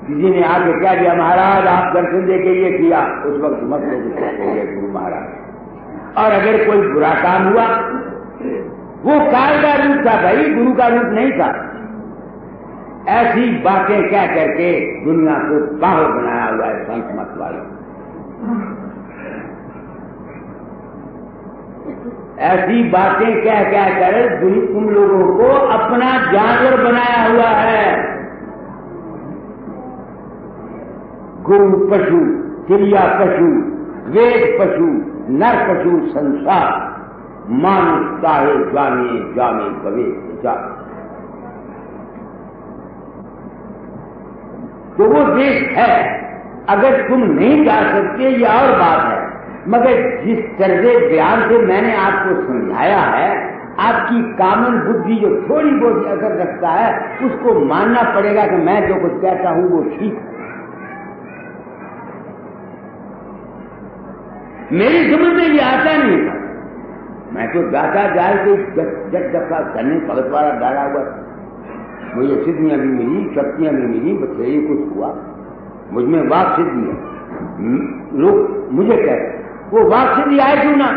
किसी ने आके क्या दिया, महाराज आप दर्शन दे के ये किया, उस वक्त मत हो गया गुरु महाराज। और अगर कोई बुरा काम हुआ, वो काल का रूप था भाई, गुरु का रूप नहीं था। ऐसी बातें कह करके दुनिया को पागल बनाया हुआ है संत मत वालों। ऐसी बातें कह कह कर तुम लोगों को अपना जानवर बनाया हुआ है। गुरु पशु, चिड़िया पशु, वेद पशु, नर पशु संसार, मानुष चाहे जाने जाने कवे विचार। तो वो देश है। अगर तुम नहीं जा सकते ये और बात है, मगर जिस तरह से बयान से मैंने आपको समझाया है, आपकी कामन बुद्धि जो थोड़ी बहुत असर रखता है उसको मानना पड़ेगा कि मैं जो कुछ कहता हूं वो ठीक है। मेरी समझ में ये आता नहीं था। मैं तो जाता जाए तो जब का करने भगत वाला डाला हुआ, मुझे सिद्धियां भी मिली, शक्तियां भी मिली, बथेरी कुछ हुआ, मुझमें वाक सिद्धि है। लोग मुझे कहते वो वाक सिद्धि आए क्यों ना?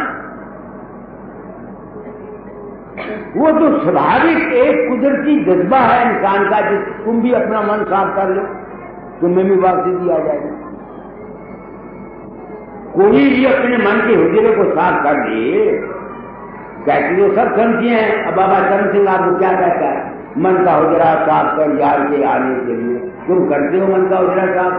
वो तो स्वाभाविक एक कुदरती जज्बा है इंसान का, जिस तुम भी अपना मन साफ कर लो तुम्हें भी वाक सिद्धि आ जाएगी। कोई भी अपने मन के हुजरे को साफ कर दे, कहते तो सब समझे हैं। अब बाबा चरण सिंह आपको क्या कहता है? मन का हुजरा साफ कर यार के आने के लिए। तुम करते हो मन का हुजरा साफ?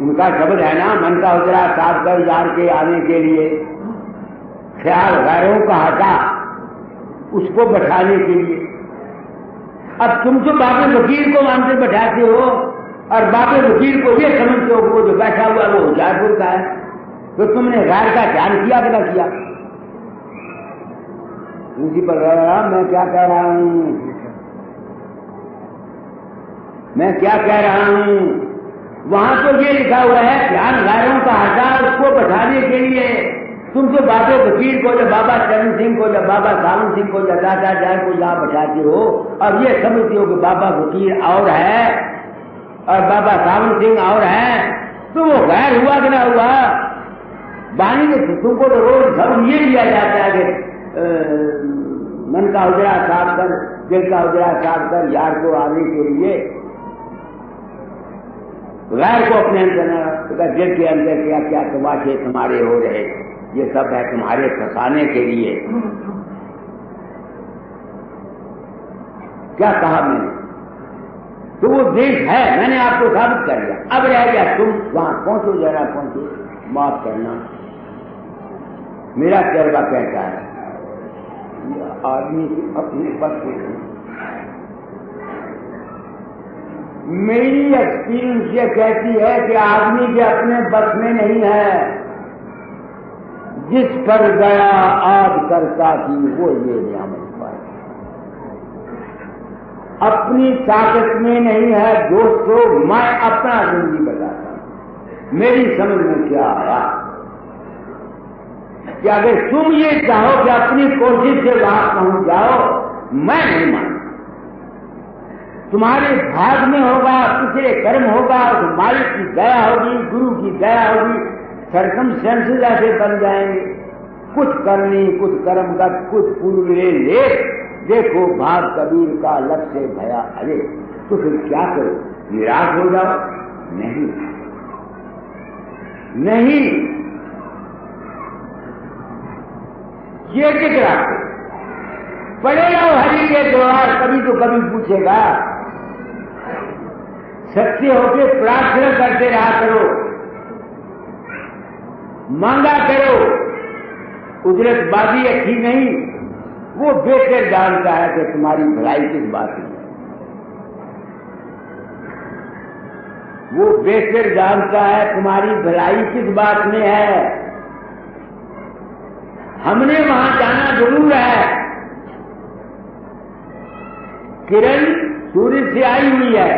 उनका शब्द है ना, मन का हुजरा साफ कर यार के आने के लिए। ख्याल गैरों का हटा उसको बैठाने के लिए। अब तुम तो बाबे वकील को वहां से बैठाते हो और बाबे वकील को ये समझते हो कि वो जो बैठा हुआ है वो हुजारपुर का है। तो तुमने गैर का ध्यान किया कि ना किया? प्रिंसिपल मैं क्या कह रहा हूं, मैं क्या कह रहा हूं? वहां तो ये लिखा हुआ है ध्यान गैरों का हटा उसको बैठाने के लिए। तुम तो बाबे वकील को या बाबा चरण सिंह को या बाबा सावन सिंह को या दादा जाए को यहाँ बैठाते हो और ये समझते हो कि बाबा वकील और है और बाबा सावन सिंह और है। तो वो गैर हुआ कि ना हुआ? बानी के तुमको तो रोज सब ये लिया जाता है कि मन का हुजरा साफ कर, दिल का हुजरा साफ कर यार को आने के लिए। गैर को अपने अंदर, दिल के अंदर क्या क्या तमाशे तुम्हारे हो रहे, ये सब है तुम्हारे फंसाने के लिए। क्या कहा मैंने? तो वो देश है, मैंने आपको साबित कर दिया। अब रह गया तुम वहां पहुंचो, जरा पहुंचो, माफ करना मेरा तजर्बा कहता है आदमी अपने बस में। मेरी एक्सपीरियंस ये कहती है कि आदमी के अपने बस में नहीं है। जिस पर गया आज करता थी वो ये नियामत पाए। अपनी ताकत में नहीं है दोस्तों। मैं अपना जिंदगी बताता हूं, मेरी समझ में क्या आया कि अगर तुम ये चाहो कि अपनी कोशिश से वहां पहुंच जाओ, मैं नहीं मानता। तुम्हारे भाग में होगा, पिछले कर्म होगा, मालिक की दया होगी, गुरु की दया होगी, सर्कमस्टेंसेस ऐसे बन जाएंगे। कुछ करनी, कुछ कर्म का, कुछ पूर्व ले देखो भाग कबीर का लग से भया अरे। तो फिर क्या करो? निराश हो जाओ? नहीं नहीं, ये किस रास्ते पड़े रहो हरि के द्वार। कभी तो कभी पूछेगा। सच्चे होके प्रार्थना करते रहा करो, मांगा करो। उजरतबाजी अच्छी नहीं। वो बेहतर जानता है कि तुम्हारी भलाई किस बात में है। वो बेहतर जानता है तुम्हारी भलाई किस बात में है। हमने वहां जाना जरूर है। किरण सूर्य से आई हुई है,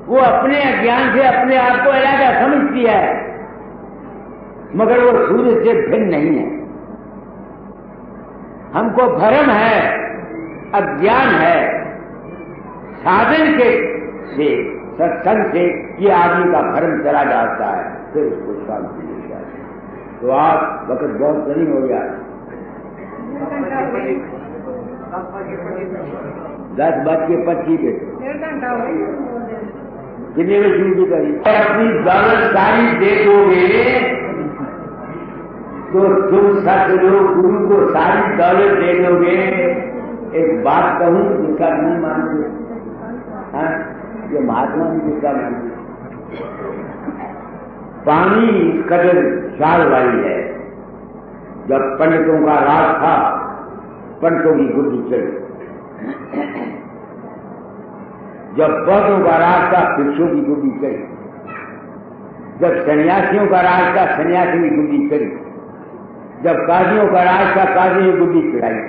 वो अपने अज्ञान से अपने आप को अलग समझती है, मगर वो सूर्य से भिन्न नहीं है। हमको भ्रम है, अज्ञान है। साधन के से, सत्संग से ये आदमी का भ्रम चला जाता है, फिर उसको शांति मिल जाती है। तो आप वक्त बहुत नहीं हो गया, 10:25 कितने बजे शुरू की करी। अपनी दौलत सारी देखोगे तो तुम सब लोग गुरु को सारी दौलत दे दोगे। एक बात कहूं जिसका नहीं मानोगे, हाँ, ये महात्मा जी जिसका मानोगे। पानी कदर चाल वाली है। जब पंडितों का राज था, पंडितों की बुद्धि चली। जब बौद्धों का राज था, भिक्षुओं की बुद्धि चली। जब सन्यासियों का राज था, सन्यासी की बुद्धि चली। जब काजियों का राज था, काजियों की बुद्धि चढ़ाई।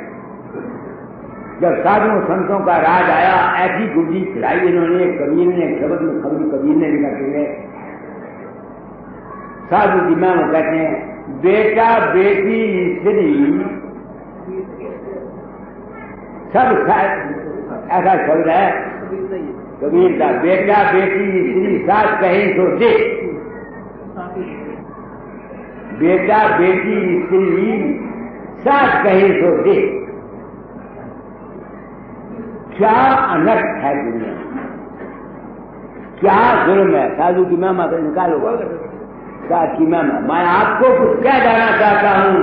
जब साधुओं संतों का राज आया, ऐसी बुद्धि चढ़ाई इन्होंने। कबीर ने शब्द में कबीर ने लिखा कि साधु जी में वो कहते हैं बेटा बेटी स्त्री सब ऐसा शब्द है कबीर का। बेटा बेटी स्त्री साथ कहीं तो दे, बेटा बेटी स्त्री साथ कहीं तो दे। क्या अनर्थ है दुनिया, क्या जुल्म है। साधु की महिमा को निकालो, साथ की महिमा। मैं आपको कुछ क्या जाना चाहता हूं।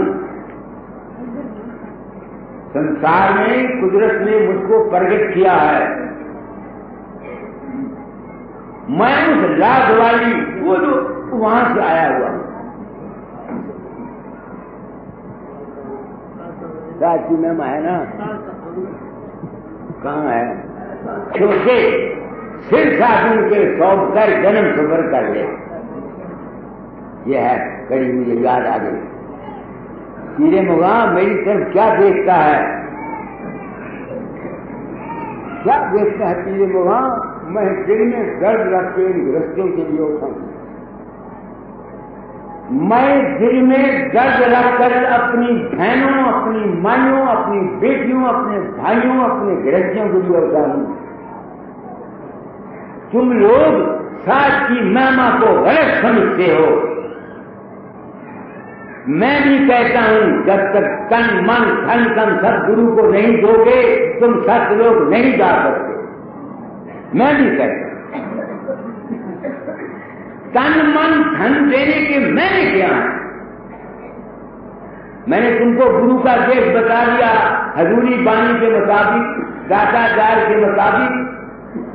संसार में कुदरत ने मुझको प्रकट किया है। मैं उस लाभ वाली वो जो वहां से आया हुआ साथ की महिमा है ना, कहाँ है। छोटे सिर साधु के सौंप कर जन्म सफर कर ले। यह है कड़ी मुझे याद आ गई। हीरे मुगा मेरी तरफ क्या देखता है, क्या देखता है हीरे मुगा। मैं दिल में दर्द रख के इन गृहस्थियों के लिए उठा हूं। मैं दिल में दर्द रखकर अपनी बहनों, अपनी माइयों, अपनी बेटियों, अपने भाइयों, अपने गृहस्थियों के लिए उठा हूं। तुम लोग साथ की महिमा को गलत समझते हो। मैं भी कहता हूं जब तक तन मन धन कम सब गुरु को नहीं दोगे तुम सत लोग नहीं जा सकते। मैं भी कहता हूं तन मन धन देने के मैंने क्या है। मैंने तुमको गुरु का देश बता दिया हजूरी बानी के मुताबिक, दाताचार के मुताबिक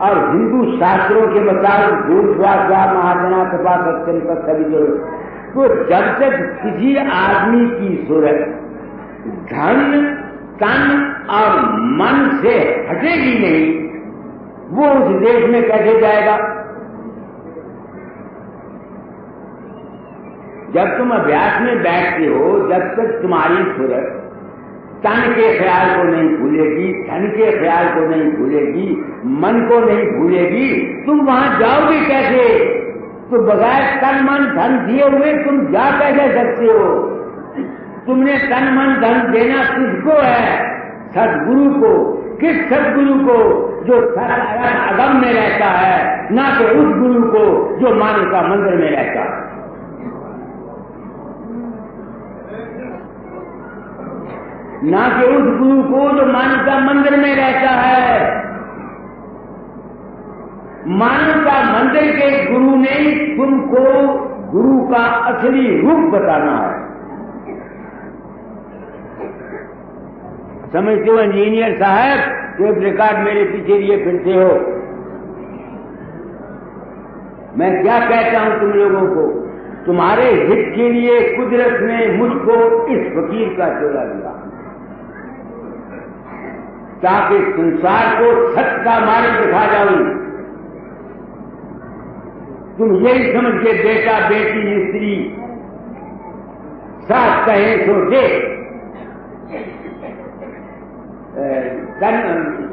और हिंदू शास्त्रों के मुताबिक दूर द्वार महाजना सभा सत्संग का सभी जो। तो जब तक किसी आदमी की सूरत धन तन और मन से हटेगी नहीं, वो उस देश में कैसे जाएगा। जब तुम अभ्यास में बैठते हो, जब तक तुम्हारी सूरत तन के ख्याल को नहीं भूलेगी, धन के ख्याल को नहीं भूलेगी, मन को नहीं भूलेगी, तुम वहां जाओगे कैसे। तो बगैर तन मन धन दिए हुए तुम जा कैसे सकते हो। तुमने तन मन धन देना किसको है, सदगुरु को। किस सदगुरु को, जो अगम में रहता है, ना कि उस गुरु को जो मानवता मंदिर में रहता है। ना कि उस गुरु को जो मानवता मंदिर में रहता है। मानवता मंदिर के गुरु ने तुमको गुरु का असली रूप बताना है। समझते हो इंजीनियर साहब, टेप रिकॉर्ड मेरे पीछे लिए फिरते हो। मैं क्या कहता हूं तुम लोगों को, तुम्हारे हित के लिए कुदरत ने मुझको इस फकीर का चोला दिया ताकि संसार को सत्य का मार्ग दिखा जाऊं। तुम यही समझ के बेटा बेटी स्त्री साथ कहे तो दे,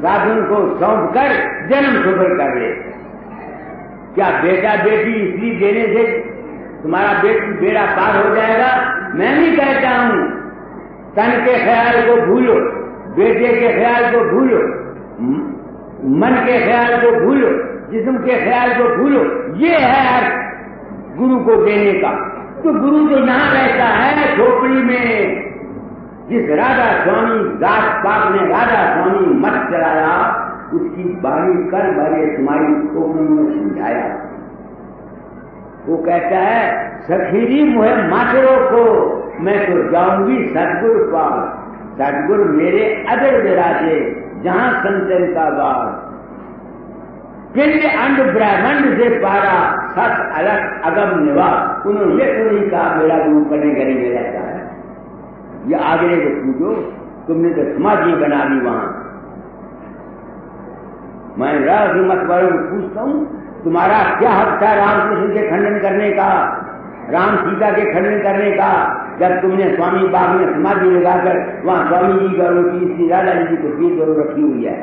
साधन को सौंप कर जन्म सफर कर ले। क्या बेटा बेटी स्त्री देने से तुम्हारा बेड़ा पार हो जाएगा। मैं भी कहता हूं तन के ख्याल को भूलो, बेटे के ख्याल को भूलो, मन के ख्याल को भूलो, जिस्म के ख्याल को भूलो। ये है अर्थ गुरु को देने का। तो गुरु जो यहां रहता है झोपड़ी में, जिस राधा स्वामी दास पाप ने राधा स्वामी मत चलाया, उसकी बाणी कर भरे तुम्हारी खोपड़ी में समझाया। वो कहता है सखीरी मुहे मातरों को मैं तो जाऊंगी सतगुरु पास। सतगुरु मेरे अदर विराजे जहां संतन का बार। पिंड अंड ब्रह्मांड से पारा सत अलग अगम निवास। उन्होंने ये तो नहीं कहा मेरा गुरु करने गरीब में रहता है। ये आगे को पूछो, तुमने तो समाधि बना ली वहां। मैं राज मत वालों को पूछता हूं, तुम्हारा क्या हक था रामकृष्ण के खंडन करने का, राम सीता के खंडन करने का, जब तुमने स्वामी बाग में समाधि लगाकर वहां स्वामी जी का श्री राधा जी की तस्वीर जरूर रखी हुई है।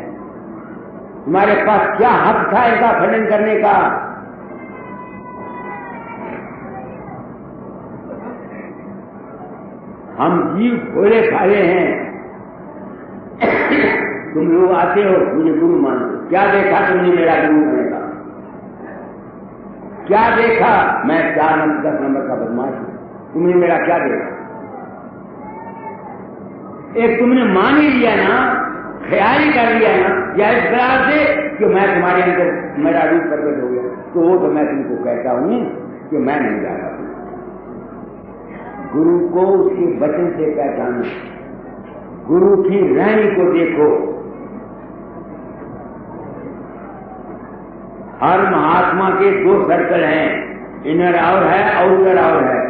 तुम्हारे पास क्या हक था इनका खंडन करने का? हम जीव भोले भाले हैं। तुम लोग आते हो मुझे गुरु मानते, क्या देखा तुमने मेरा गुरु बनने का? क्या देखा? मैं 4 नंबर 10 नंबर का बदमाश हूं, तुमने मेरा क्या देखा? एक तुमने मान ही लिया ना, ख्याल ही कर लिया ना, या इस तरह से कि मैं तुम्हारे अंदर मेरा रूप प्रकट हो गया, तो वो तो मैं तुमको कहता हूं कि मैं नहीं जा रहा हूं। गुरु को उसके वचन से पहचानो, गुरु की रहनी को देखो। हर महात्मा के 2 सर्कल हैं, इनर और है, आउटर और है।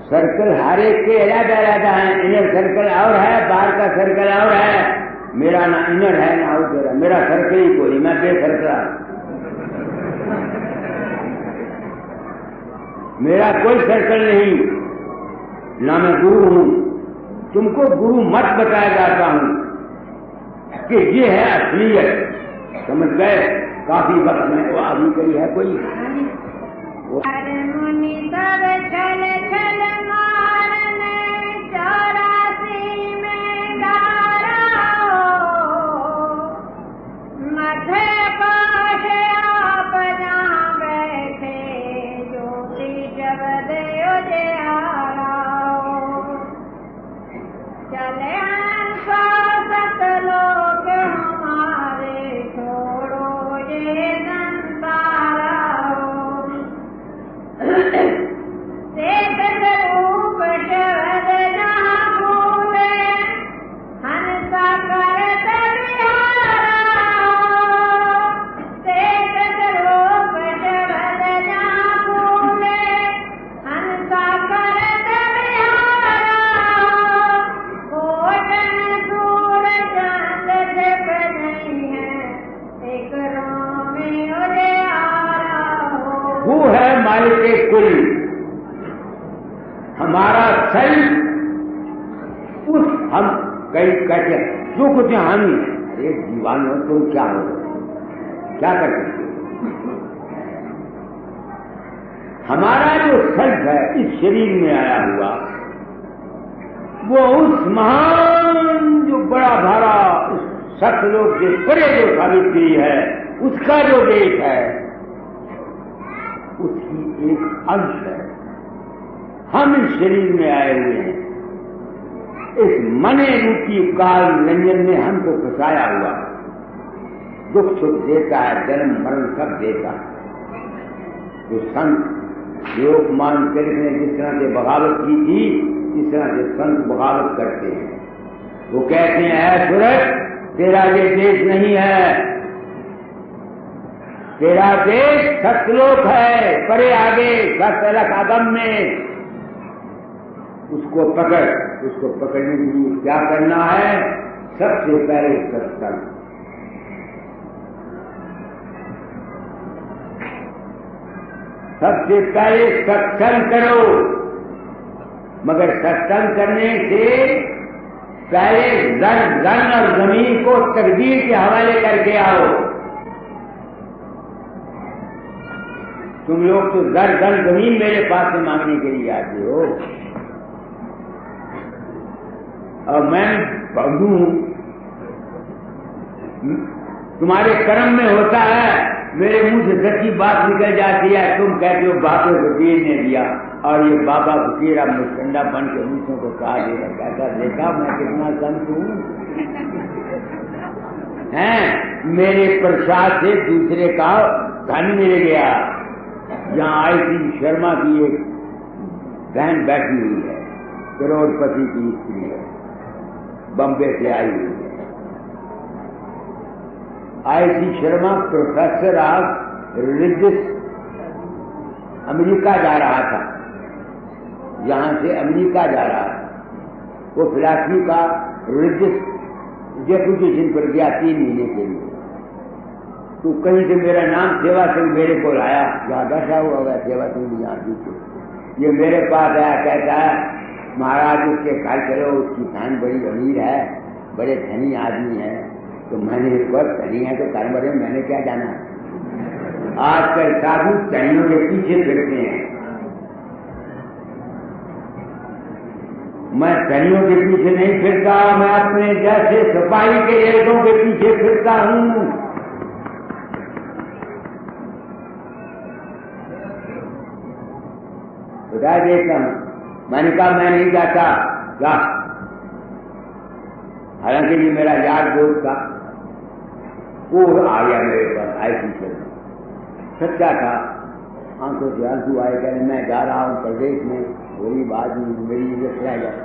सर्कल हर एक के अलग अलग है। इनर सर्कल और है, बाहर का सर्कल और है। मेरा ना इनर है ना आउटर है, मेरा सर्कल ही कोई, मैं बेसर्कल। मेरा कोई सर्कल नहीं, ना मैं गुरु हूं। तुमको गुरु मत बताया जाता हूं कि ये है असलियत। समझ गए? काफी वक्त में वो अभी कही है कोई मुनि सब छल छल मारने 84 में गारा हो। मथे पाश आप जहाँ बैठे ज्योति जगद उजियारा हो। चले हंसा सतलोक हमारे छोड़ो ये संसारा हो। देख स्वरूप शब्द जहाँ भूले हंसा करत विहारा हो। देख स्वरूप शब्द जहाँ भूले हंसा करत विहारा हो। भोजन सूर चंद जप नहीं है एक रोम में उजियारा हो। वो है मालिक कुल। हमारा सल उस हम कई कहते हैं जो कुछ हम ही है। अरे जीवान हो तुम क्या हो, क्या कर सकते हो? हमारा जो सल्फ है इस शरीर में आया हुआ, वो उस महान जो बड़ा भारा सतलोक के परे जो सावित्री है उसका जो देश है, उसकी एक अंश है। हम इस शरीर में आए हुए हैं। इस मने रूपी काल रंजन ने हमको फंसाया हुआ, दुख सुख देता है, जन्म मरण सब देता है। तो संत योग मान चरित्र ने जिस तरह से बगावत की थी, इस तरह से संत बगावत करते हैं। वो कहते हैं ऐ सूरज तेरा ये देश नहीं है, तेरा देश सतलोक है, परे आगे सतलक आगम में। उसको पकड़, उसको पकड़ने के लिए क्या करना है? सबसे पहले सत्संग। सबसे पहले सत्संग करो, मगर सत्संग करने से पहले जन और जमीन को तकदीर के हवाले करके आओ। तुम लोग तो जन जमीन मेरे पास से मांगने के लिए आते हो, और मैं बंधु हूं। तुम्हारे कर्म में होता है, मेरे मुंह से सच्ची बात निकल जाती है। तुम कहते हो बाबा फकीर ने दिया, और ये बाबा फकीर अब मुस्कंडा बन के दूसरों को कहा देगा। कहता देखा मैं कितना संत हूं, हैं? मेरे प्रसाद से दूसरे का धन मिल गया। जहाँ आईसी शर्मा की एक बहन बैठी हुई है, करोड़पति की स्त्री है, बम्बे से आई हुई है। IC Sharma professor of religious America जा रहा था, यहां से अमेरिका जा रहा था। वो फिलॉसफी का रिलीजियस डेपुटेशन पर गया 3 महीने के लिए। तो कहीं से मेरा नाम सेवा सिंह मेरे को लाया, जहाँ बैठा हुआ होगा सेवा सिंह यहाँ पीछे। ये मेरे पास आया, कहता है महाराज उसके घर चलो, उसकी बहन बड़ी अमीर है, बड़े धनी आदमी है। तो मैंने एक बार धनी है तो घर बड़े, मैंने क्या जाना। आजकल साधु धनियों के पीछे फिरते हैं, मैं धनियों के पीछे नहीं फिरता, मैं अपने जैसे सिपाही के एजों के पीछे फिरता हूं। बता देता हूं। मैंने कहा मैं नहीं जाता, जा। हालांकि ये मेरा यार दोस्त था, वो आ गया मेरे पास, आई पीछे सच्चा था, आंखों से आंसू आए, कहने मैं जा रहा हूं प्रदेश में, वही बात मेरी इज्जत रह जाए।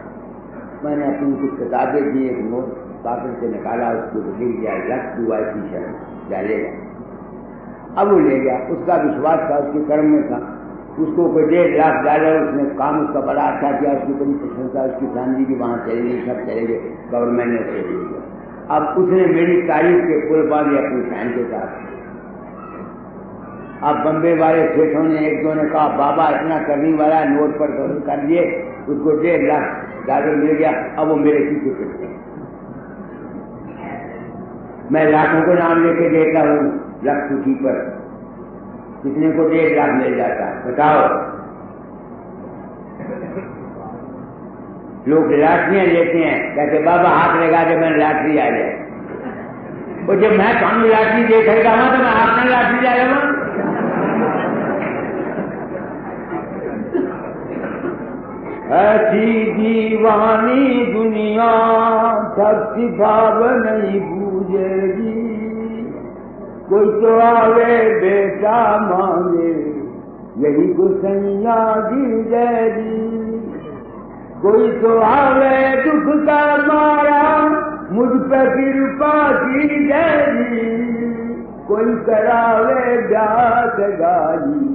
मैंने अपनी कुछ किताबें दी, एक नोट कागज से निकाला, उसको लिख दिया, रख दू आई टीचर जा ले गया। अब वो ले गया, उसका विश्वास था, उसके कर्म में था, उसको कोई 1.5 लाख $, उसने काम उसका बड़ा अच्छा किया, उसकी बड़ी प्रशंसा, उसकी फैमिली भी वहां चली गई, सब चले गए, गवर्नमेंट ने उसे दे दिया। अब उसने मेरी तारीफ के पुल बांधे अपनी बहन के साथ। अब बम्बे वाले सेठों ने एक दो ने कहा बाबा इतना करने वाला नोट पर कर दिए, उसको 1.5 लाख $, मिल गया। अब वो मेरे पीछे फिरते हैं, मैं लाखों को नाम लेके देता हूँ, लख सूची पर कितने को 1.5 लाख मिल जाता है बताओ। लोग लाठियां लेते हैं, कहते बाबा हाथ लगा दे मैंने लाठी आ जाए। वो जब मैं काम लाठी दे सकता हूँ तो मैं हाथ में लाठी जा रहा हूँ। ऐसी दीवानी दुनिया सबकी भाव नहीं बूझेगी, कोई तो आवे बेटा मांगे यही गुसैया गिर जाएगी, कोई तो आवे दुख का मारा मुझ पर कृपा की जाएगी, कोई करावे ब्याह गाली